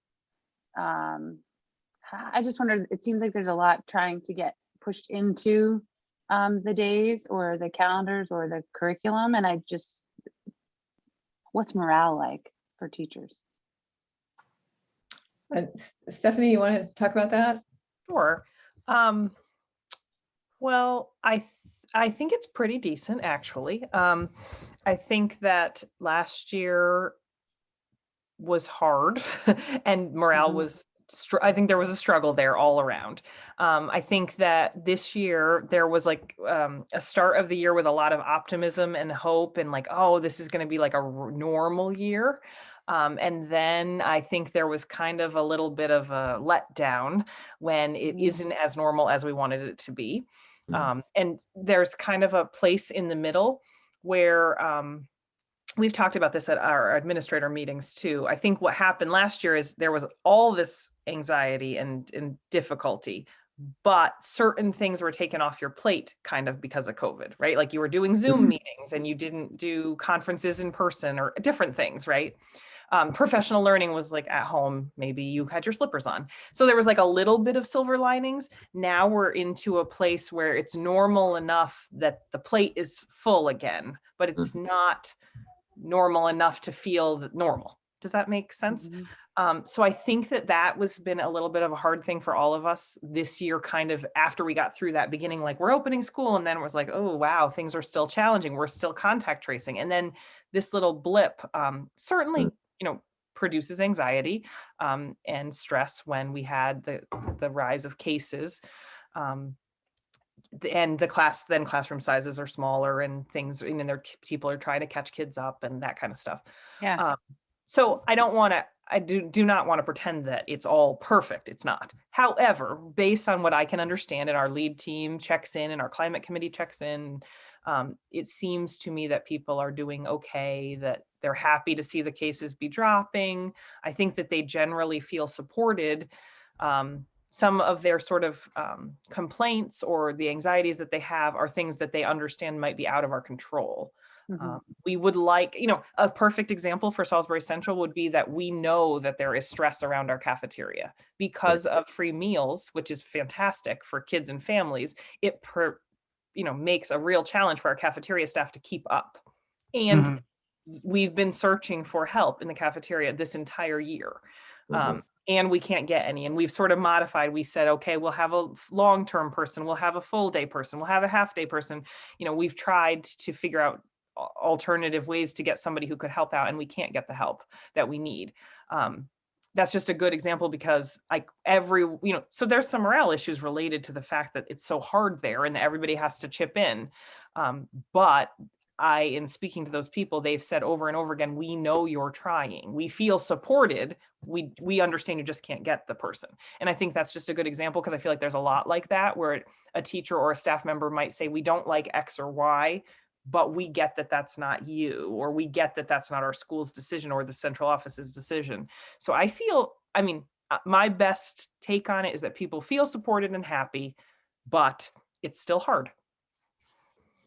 I just wondered, it seems like there's a lot trying to get pushed into the days or the calendars or the curriculum. And what's morale like for teachers? Stephanie, you want to talk about that? Sure. Well, I think it's pretty decent, actually. I think that last year was hard and morale was, I think there was a struggle there all around. I think that this year there was like a start of the year with a lot of optimism and hope and like, oh, this is going to be like a normal year. And then I think there was kind of a little bit of a letdown when it isn't as normal as we wanted it to be. And there's kind of a place in the middle where we've talked about this at our administrator meetings too. I think what happened last year is there was all this anxiety and difficulty, but certain things were taken off your plate kind of because of COVID, right? Like you were doing Zoom meetings and you didn't do conferences in person or different things, right? Professional learning was like at home, maybe you had your slippers on. So there was like a little bit of silver linings. Now we're into a place where it's normal enough that the plate is full again, but it's not normal enough to feel normal. Does that make sense? So I think that was been a little bit of a hard thing for all of us this year, kind of after we got through that beginning, like we're opening school, and then it was like, oh, wow, things are still challenging. We're still contact tracing. And then this little blip certainly, produces anxiety and stress when we had the rise of cases. And classroom sizes are smaller and things, people are trying to catch kids up and that kind of stuff. Yeah. So I do not want to pretend that it's all perfect. It's not. However, based on what I can understand, and our lead team checks in and our climate committee checks in, it seems to me that people are doing okay, that they're happy to see the cases be dropping. I think that they generally feel supported. Some of their sort of complaints or the anxieties that they have are things that they understand might be out of our control. We would like, a perfect example for Salisbury Central would be that we know that there is stress around our cafeteria because of free meals, which is fantastic for kids and families. It makes a real challenge for our cafeteria staff to keep up. And we've been searching for help in the cafeteria this entire year. And we can't get any. And we've sort of modified. We said, okay, we'll have a long-term person. We'll have a full day person. We'll have a half day person. We've tried to figure out alternative ways to get somebody who could help out, and we can't get the help that we need. That's just a good example because so there's some morale issues related to the fact that it's so hard there and that everybody has to chip in. But in speaking to those people, they've said over and over again, we know you're trying. We feel supported. We understand you just can't get the person. And I think that's just a good example because I feel like there's a lot like that where a teacher or a staff member might say, we don't like X or Y, but we get that that's not you, or we get that that's not our school's decision or the central office's decision. So my best take on it is that people feel supported and happy, but it's still hard.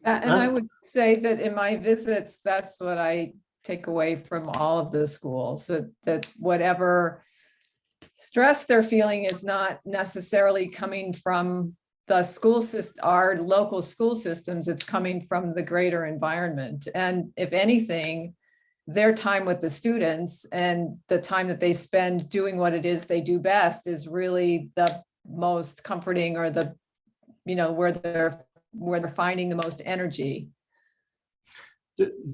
And I would say that in my visits, that's what I take away from all of the schools, that whatever stress they're feeling is not necessarily coming from the school system, our local school systems, it's coming from the greater environment. And if anything, their time with the students and the time that they spend doing what it is they do best is really the most comforting, or where they're finding the most energy.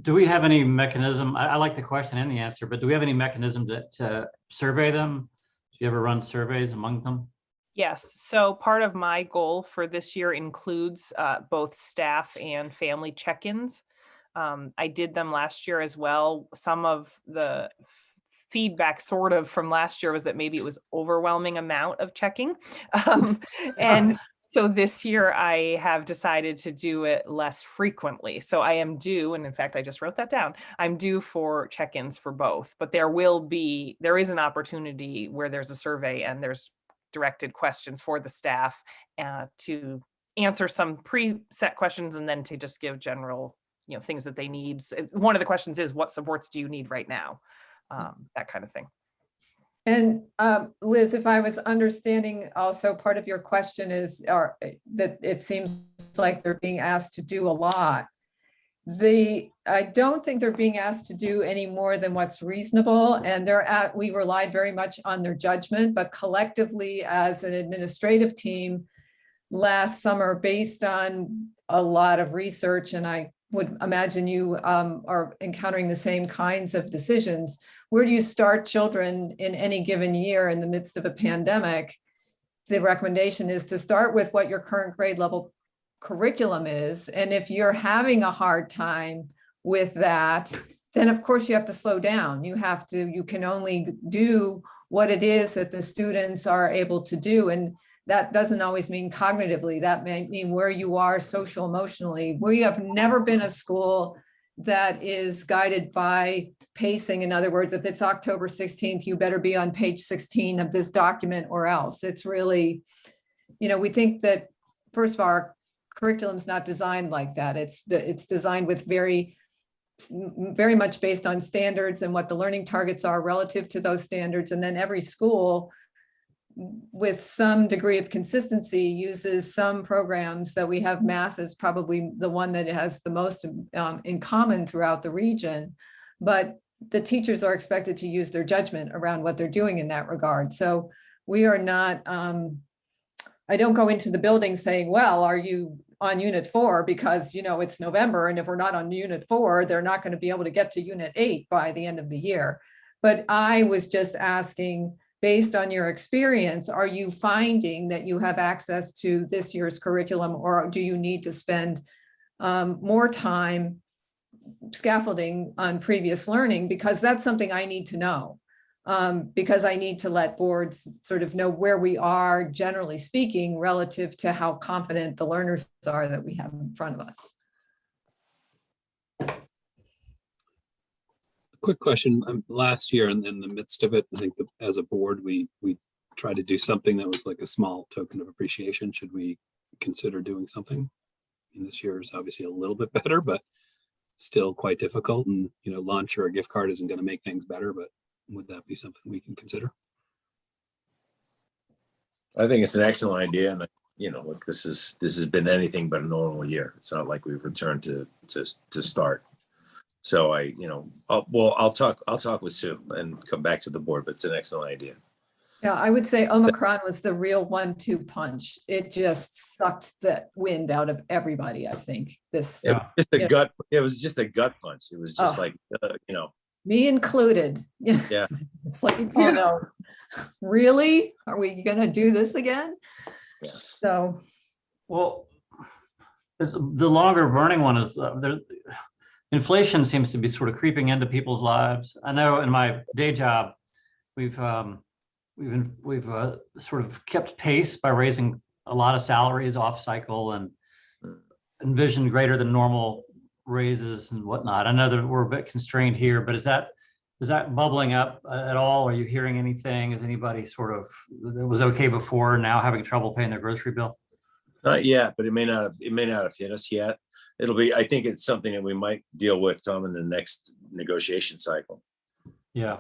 Do we have any mechanism? I like the question and the answer, but do we have any mechanism to survey them? Do you ever run surveys among them? Yes. So part of my goal for this year includes both staff and family check-ins. I did them last year as well. Some of the feedback sort of from last year was that maybe it was overwhelming amount of checking. And So this year I have decided to do it less frequently. So I am due, and in fact, I just wrote that down. I'm due for check-ins for both, but there is an opportunity where there's a survey and there's directed questions for the staff to answer some preset questions and then to just give general, things that they need. One of the questions is, what supports do you need right now? That kind of thing. And Liz, if I was understanding also part of your question is that it seems like they're being asked to do a lot. I don't think they're being asked to do any more than what's reasonable, and we relied very much on their judgment, but collectively as an administrative team last summer, based on a lot of research, and I would imagine you are encountering the same kinds of decisions. Where do you start children in any given year in the midst of a pandemic? The recommendation is to start with what your current grade level curriculum is. And if you're having a hard time with that, then of course you have to slow down. You can only do what it is that the students are able to do. And that doesn't always mean cognitively. That may mean where you are social emotionally. We have never been a school that is guided by pacing. In other words, if it's October 16th, you better be on page 16 of this document or else. It's really, we think that, first of all, our curriculum's not designed like that. It's designed with very much based on standards and what the learning targets are relative to those standards. And then every school, with some degree of consistency, uses some programs that we have. Math is probably the one that has the most in common throughout the region, but the teachers are expected to use their judgment around what they're doing in that regard. So we are not, I don't go into the building saying, well, are you on unit 4? Because, it's November, and if we're not on unit 4, they're not going to be able to get to unit 8 by the end of the year. But I was just asking, based on your experience, are you finding that you have access to this year's curriculum, or do you need to spend more time scaffolding on previous learning? Because that's something I need to know, because I need to let boards sort of know where we are, generally speaking, relative to how confident the learners are that we have in front of us. Quick question. Last year, in the midst of it, I think as a board, we tried to do something that was like a small token of appreciation. Should we consider doing something? This year is obviously a little bit better, but still quite difficult. And lunch or a gift card isn't going to make things better. But would that be something we can consider? I think it's an excellent idea, and look, this has been anything but a normal year. It's not like we've returned to start. So I'll talk with Sue and come back to the board, but it's an excellent idea. Yeah, I would say Omicron was the real 1-2 punch. It just sucked the wind out of everybody. I think It was just a gut punch. It was just me included. Yeah. It's like, really? Are we going to do this again? Yeah. So, well, the longer burning one is inflation seems to be sort of creeping into people's lives. I know in my day job, we've sort of kept pace by raising a lot of salaries off cycle and envisioned greater than normal raises and whatnot. I know that we're a bit constrained here, but is that bubbling up at all? Are you hearing anything? Is anybody sort of, that was okay before, now having trouble paying their grocery bill? Not yet, but it may not have hit us yet. I think it's something that we might deal with, Tom, in the next negotiation cycle. Yeah.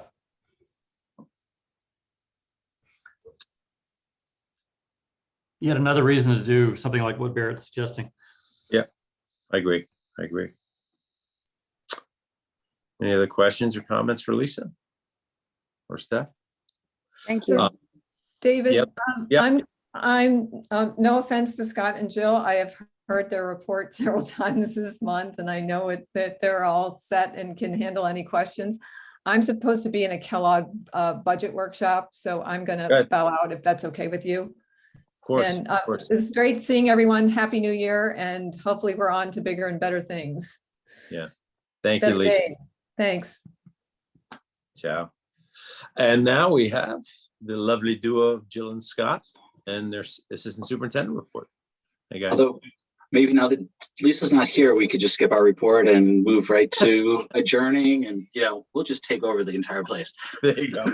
Yet another reason to do something like what Barrett's suggesting. Yeah, I agree. Any other questions or comments for Lisa or Steph? Thank you. David, Yep. I'm no offense to Scott and Jill. I have heard their report several times this month, and I know that they're all set and can handle any questions. I'm supposed to be in a Kellogg budget workshop, so I'm going to bow out if that's okay with you. Of course. And of course. it's great seeing everyone. Happy New Year, and hopefully we're on to bigger and better things. Yeah. Thank you, Lisa. Thanks. Ciao. And now we have the lovely duo of Jill and Scott and their assistant superintendent report. Hey, guys. Although maybe now that Lisa's not here, we could just skip our report and move right to adjourning, and we'll just take over the entire place. There you go.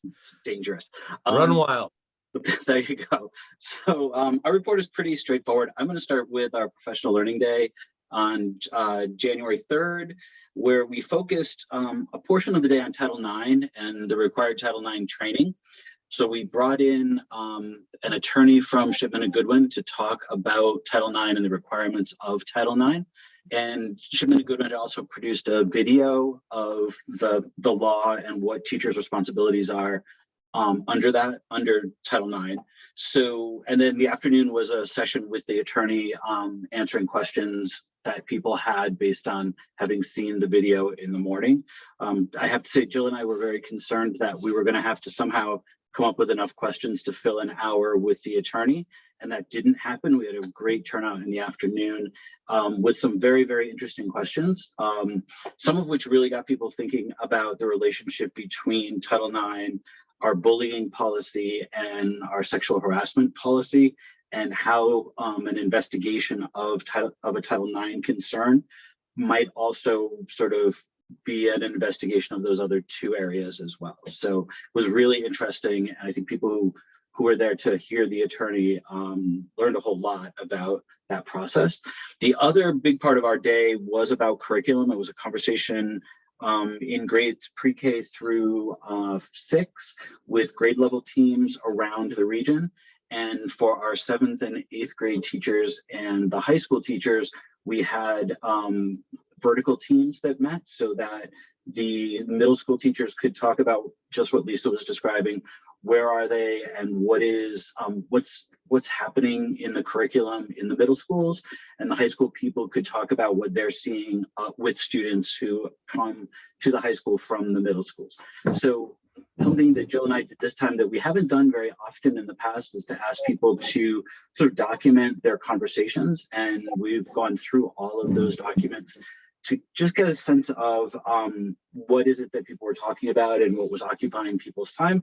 It's dangerous. Run wild. There you go. So our report is pretty straightforward. I'm going to start with our professional learning day on January 3rd, where we focused a portion of the day on Title IX and the required Title IX training. So we brought in an attorney from Shipman and Goodwin to talk about Title IX and the requirements of Title IX. And Shipman and Goodwin also produced a video of the law and what teachers' responsibilities are under Title IX. So, and then the afternoon was a session with the attorney answering questions that people had based on having seen the video in the morning. I have to say, Jill and I were very concerned that we were going to have to somehow come up with enough questions to fill an hour with the attorney, and that didn't happen. We had a great turnout in the afternoon with some very, very interesting questions, some of which really got people thinking about the relationship between Title IX, our bullying policy, and our sexual harassment policy, and how an investigation of a Title IX concern might also sort of be an investigation of those other two areas as well. So it was really interesting. And I think people who were there to hear the attorney learned a whole lot about that process. The other big part of our day was about curriculum. It was a conversation in grades pre-K through 6 with grade level teams around the region. And for our 7th and 8th grade teachers and the high school teachers, we had vertical teams that met so that the middle school teachers could talk about just what Lisa was describing. Where are they, and what is what's happening in the curriculum in the middle schools, and the high school people could talk about what they're seeing with students who come to the high school from the middle schools. So something that Jill and I did this time that we haven't done very often in the past is to ask people to sort of document their conversations, and we've gone through all of those documents to just get a sense of what is it that people were talking about and what was occupying people's time.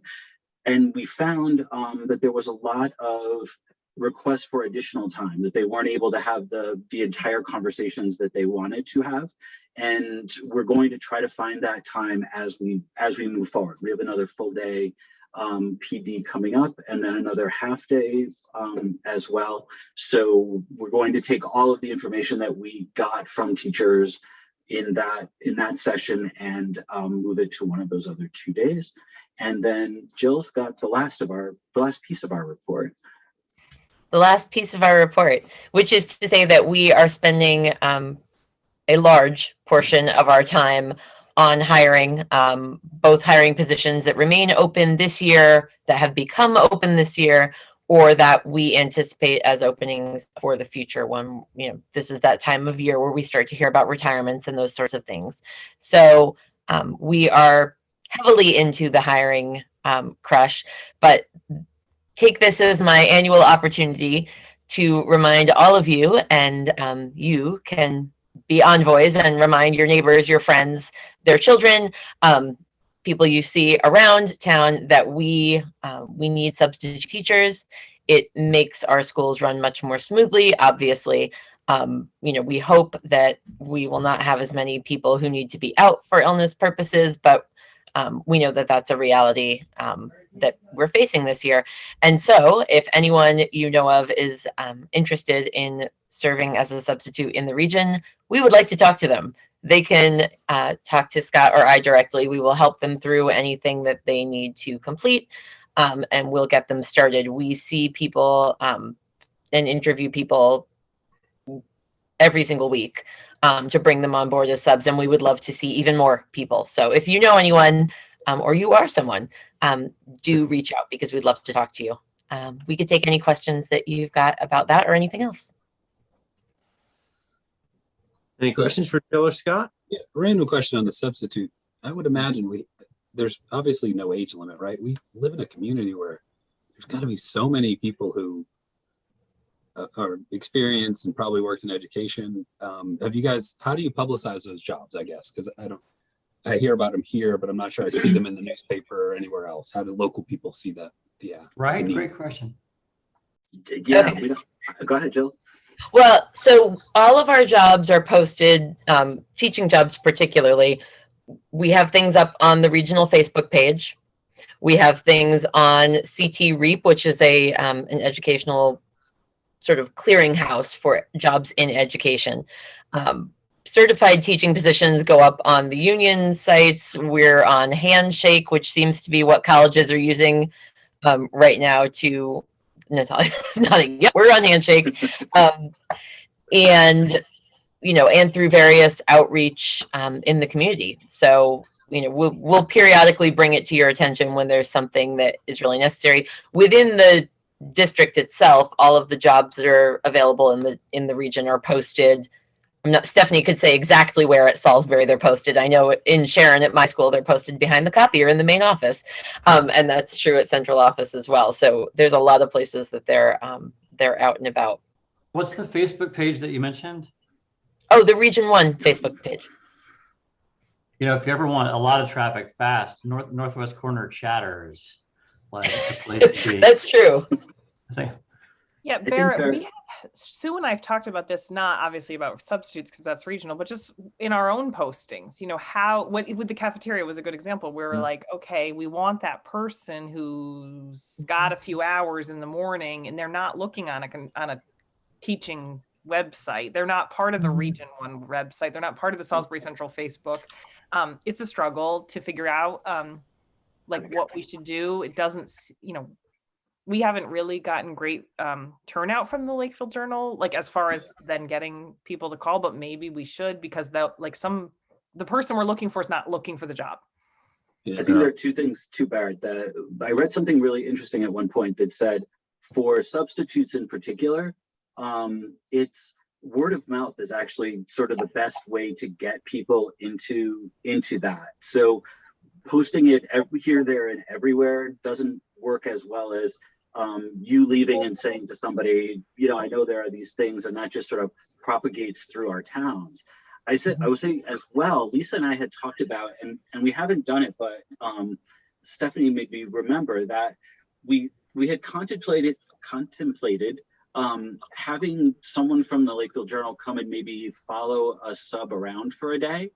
And we found that there was a lot of requests for additional time, that they weren't able to have the entire conversations that they wanted to have. And we're going to try to find that time as we move forward. We have another full day PD coming up, and then another half day as well. So we're going to take all of the information that we got from teachers in that session and move it to one of those other 2 days. And then Jill's got the last piece of our report. The last piece of our report, which is to say that we are spending a large portion of our time on hiring, both hiring positions that remain open this year, that have become open this year, or that we anticipate as openings for the future when, this is that time of year where we start to hear about retirements and those sorts of things. So we are heavily into the hiring crush, but take this as my annual opportunity to remind all of you, and you can be envoys and remind your neighbors, your friends, their children, people you see around town, that we need substitute teachers. It makes our schools run much more smoothly. Obviously, we hope that we will not have as many people who need to be out for illness purposes, but we know that that's a reality that we're facing this year. And so if anyone you know of is interested in serving as a substitute in the region, we would like to talk to them. They can talk to Scott or I directly. We will help them through anything that they need to complete, and we'll get them started. We see people and interview people every single week to bring them on board as subs, and we would love to see even more people. So if you know anyone or you are someone, do reach out, because we'd love to talk to you. We could take any questions that you've got about that or anything else. Any questions for Jill or Scott? Yeah, random question on the substitute. I would imagine there's obviously no age limit, right? We live in a community where there's got to be so many people who are experienced and probably worked in education. Have you guys, how do you publicize those jobs, I guess? Because I hear about them here, but I'm not sure I see them in the newspaper or anywhere else. How do local people see that? Yeah. Right. Great question. Yeah, Okay. we don't, go ahead, Jill. Well, so all of our jobs are posted, teaching jobs particularly. We have things up on the regional Facebook page. We have things on CT REAP, which is an educational sort of clearinghouse for jobs in education. Certified teaching positions go up on the union sites. We're on Handshake, which seems to be what colleges are using right now to, Natalia's nodding, yeah, we're on Handshake. And, and through various outreach in the community. So, we'll periodically bring it to your attention when there's something that is really necessary. Within the district itself, all of the jobs that are available in the region are posted. Stephanie could say exactly where at Salisbury they're posted. I know in Sharon at my school, they're posted behind the copier in the main office. And that's true at central office as well. So there's a lot of places that they're out and about. What's the Facebook page that you mentioned? Oh, the Region 1 Facebook page. If you ever want a lot of traffic fast, northwest corner chatters, like the place to be. That's true. Yeah, Barrett, Sue and I have talked about this, not obviously about substitutes because that's regional, but just in our own postings, with the cafeteria was a good example where we're like, okay, we want that person who's got a few hours in the morning and they're not looking on a teaching website. They're not part of the Region 1 website. They're not part of the Salisbury Central Facebook. It's a struggle to figure out what we should do. It doesn't, we haven't really gotten great turnout from the Lakeville Journal, as far as then getting people to call, but maybe we should, because the person we're looking for is not looking for the job. I think there are two things too, Barrett, that I read something really interesting at one point that said for substitutes in particular, it's word of mouth is actually sort of the best way to get people into that. So posting it here, there, and everywhere doesn't work as well as you leaving and saying to somebody, I know there are these things, and that just sort of propagates through our towns. I was saying as well, Lisa and I had talked about, and we haven't done it, but Stephanie made me remember that we had contemplated having someone from the Lakeville Journal come and maybe follow a sub around for a day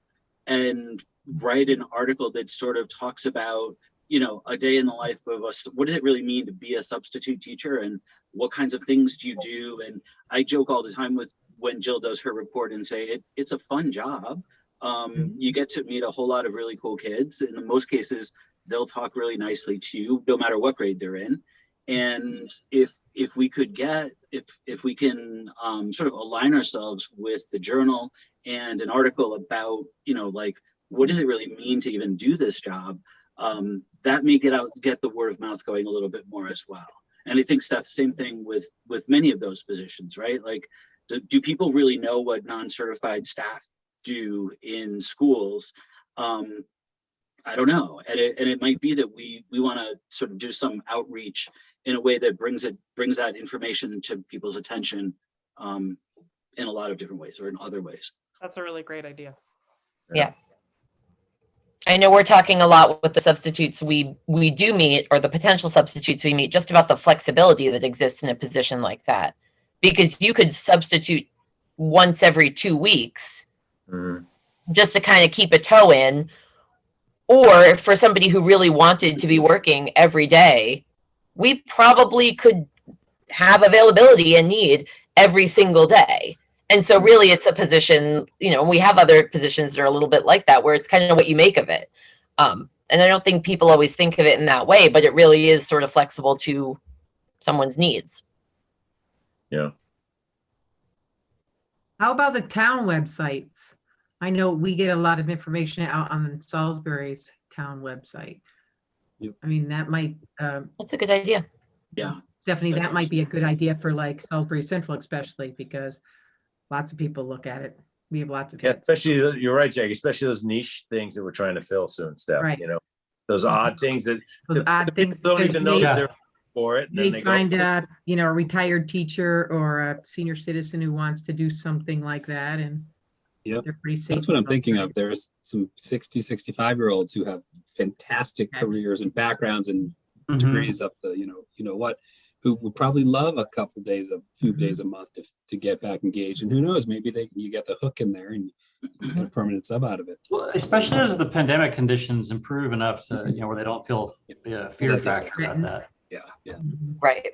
and write an article that sort of talks about, a day in the life of us. What does it really mean to be a substitute teacher, and what kinds of things do you do? And I joke all the time with when Jill does her report and say it's a fun job. You get to meet a whole lot of really cool kids. And in most cases, they'll talk really nicely to you, no matter what grade they're in. And if we can sort of align ourselves with the journal and an article about, what does it really mean to even do this job? That may get the word of mouth going a little bit more as well. And I think, Steph, same thing with many of those positions, right? Do people really know what non-certified staff do in schools? I don't know. And it might be that we want to sort of do some outreach in a way that brings that information to people's attention in a lot of different ways, or in other ways. That's a really great idea. Yeah. I know we're talking a lot with the substitutes we do meet, or the potential substitutes we meet, just about the flexibility that exists in a position like that. Because you could substitute once every 2 weeks just to kind of keep a toe in. Or for somebody who really wanted to be working every day, we probably could have availability and need every single day. And so really it's a position, we have other positions that are a little bit like that, where it's kind of what you make of it. And I don't think people always think of it in that way, but it really is sort of flexible to someone's needs. Yeah. How about the town websites? I know we get a lot of information out on Salisbury's town website. Yep. I mean, that might. That's a good idea. Yeah. Stephanie, that might be a good idea for Salisbury Central, especially because lots of people look at it. We have lots of Yeah, hits. especially, you're right, Jackie, especially those niche things that we're trying to fill soon, Steph. Right. Those odd things that Those odd things don't even know that they- they're for it. And then They they go, find a retired teacher or a senior citizen who wants to do something like that, and Yep. they're pretty safe. That's what I'm thinking of. There's some 60, 65-year-olds who have fantastic careers and backgrounds and degrees up the, what, who would probably love a few days a month to get back engaged. And who knows, maybe you get the hook in there and you get a permanent sub out of it. Well, especially as the pandemic conditions improve enough to, where they don't feel fear factor about that. Yeah. Right.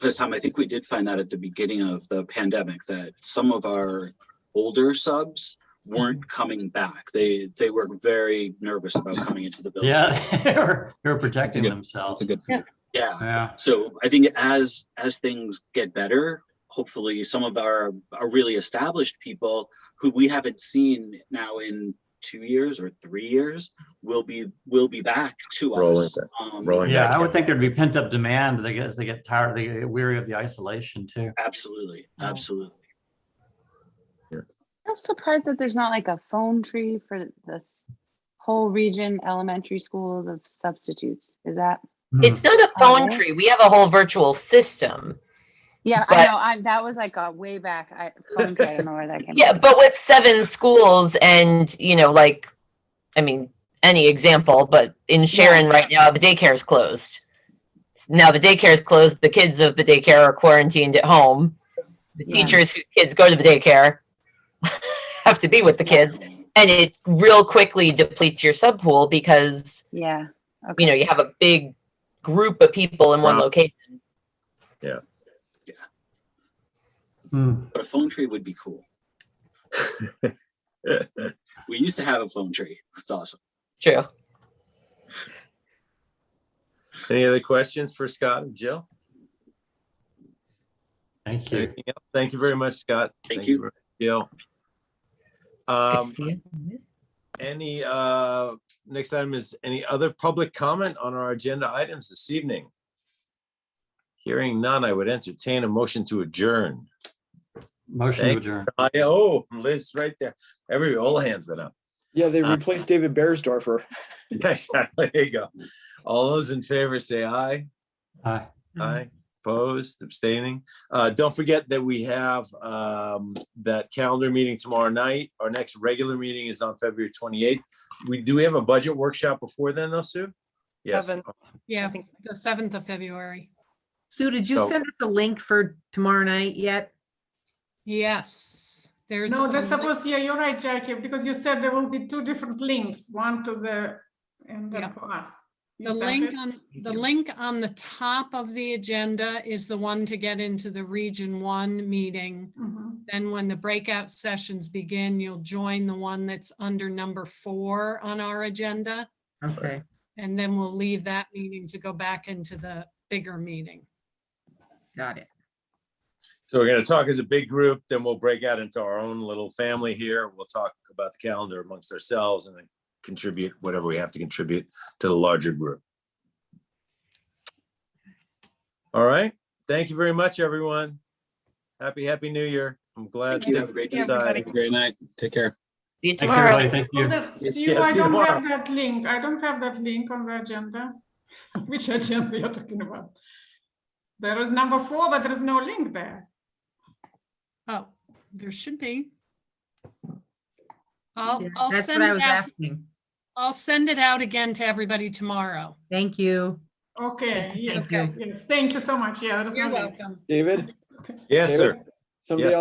This time, I think we did find out at the beginning of the pandemic that some of our older subs weren't coming back. They were very nervous about coming into the building. Yeah, they were protecting themselves. That's a good. Yeah. So I think as things get better, hopefully some of our really established people who we haven't seen now in 2 years or 3 years will be back to us. I would think there'd be pent up demand as they get tired, they get weary of the isolation too. Absolutely. I'm surprised that there's not like a phone tree for this whole region, elementary schools of substitutes. Is that? It's not a phone tree. We have a whole virtual system. Yeah, But- I know. That was like a way back phone tree. I don't know where that came Yeah, from. but with 7 schools and, any example, but in Sharon right now, the daycare is closed. Now the daycare is closed. The kids of the daycare are quarantined at home. The teachers whose kids go to the daycare have to be with the kids. And it real quickly depletes your sub pool because, you have a big group of people in one location. Yeah. But a phone tree would be cool. We used to have a phone tree. That's awesome. True. Any other questions for Scott and Jill? Thank you. Anything else? Thank you very much, Scott. Thank you. very much, Jill. Next item is any other public comment on our agenda items this evening? Hearing none, I would entertain a motion to adjourn. Motion to adjourn. Oh, Liz, right there. All the hands went up. Yeah, they replaced David Beresdorfer. Yeah, exactly. There you go. All those in favor say aye. Aye. Aye. Opposed, abstaining. Don't forget that we have that calendar meeting tomorrow night. Our next regular meeting is on February 28th. Do we have a budget workshop before then, though, Sue? Yes. 7. Yeah, I think the 7th of February. Sue, did you So- send us a link for tomorrow night yet? Yes, there's. No, a they're link- supposed, yeah, you're right, Jackie, because you said there will be 2 different links, one to and then Yeah. for us. You The sent it? link on the top of the agenda is the one to get into the Region 1 meeting. Mhm. Then when the breakout sessions begin, you'll join the one that's under number 4 on our agenda. Okay. And then we'll leave that meeting to go back into the bigger meeting. Got it. So we're going to talk as a big group, then we'll break out into our own little family here. We'll talk about the calendar amongst ourselves and then contribute whatever we have to contribute to the larger group. All right. Thank you very much, everyone. Happy New Year. I'm glad. Thank you. Have a great day. Inside. Have a great night. Take care. See you Thanks, tomorrow. everybody. Thank you. Well, then, see Yeah, you, I see you don't tomorrow. have that link. I don't have that link on the agenda. Which agenda you're talking about? There is number 4, but there is no link there. Oh, there should be. Yeah, I'll That's send what I it was out. asking. I'll send it out again to everybody tomorrow. Thank you. Okay, yeah, Thank you. yes, thank you so much. Yeah, there is You're no link. welcome. David? Yes, sir. David, someday Yes.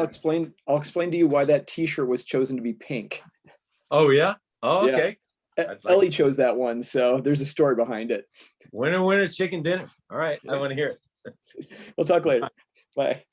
I'll explain to you why that T-shirt was chosen to be pink. Oh, yeah? Oh, Yeah. okay. I'd like- Ellie chose that one, so there's a story behind it. Winner, chicken dinner. All right. I want to hear it. We'll talk later. Bye.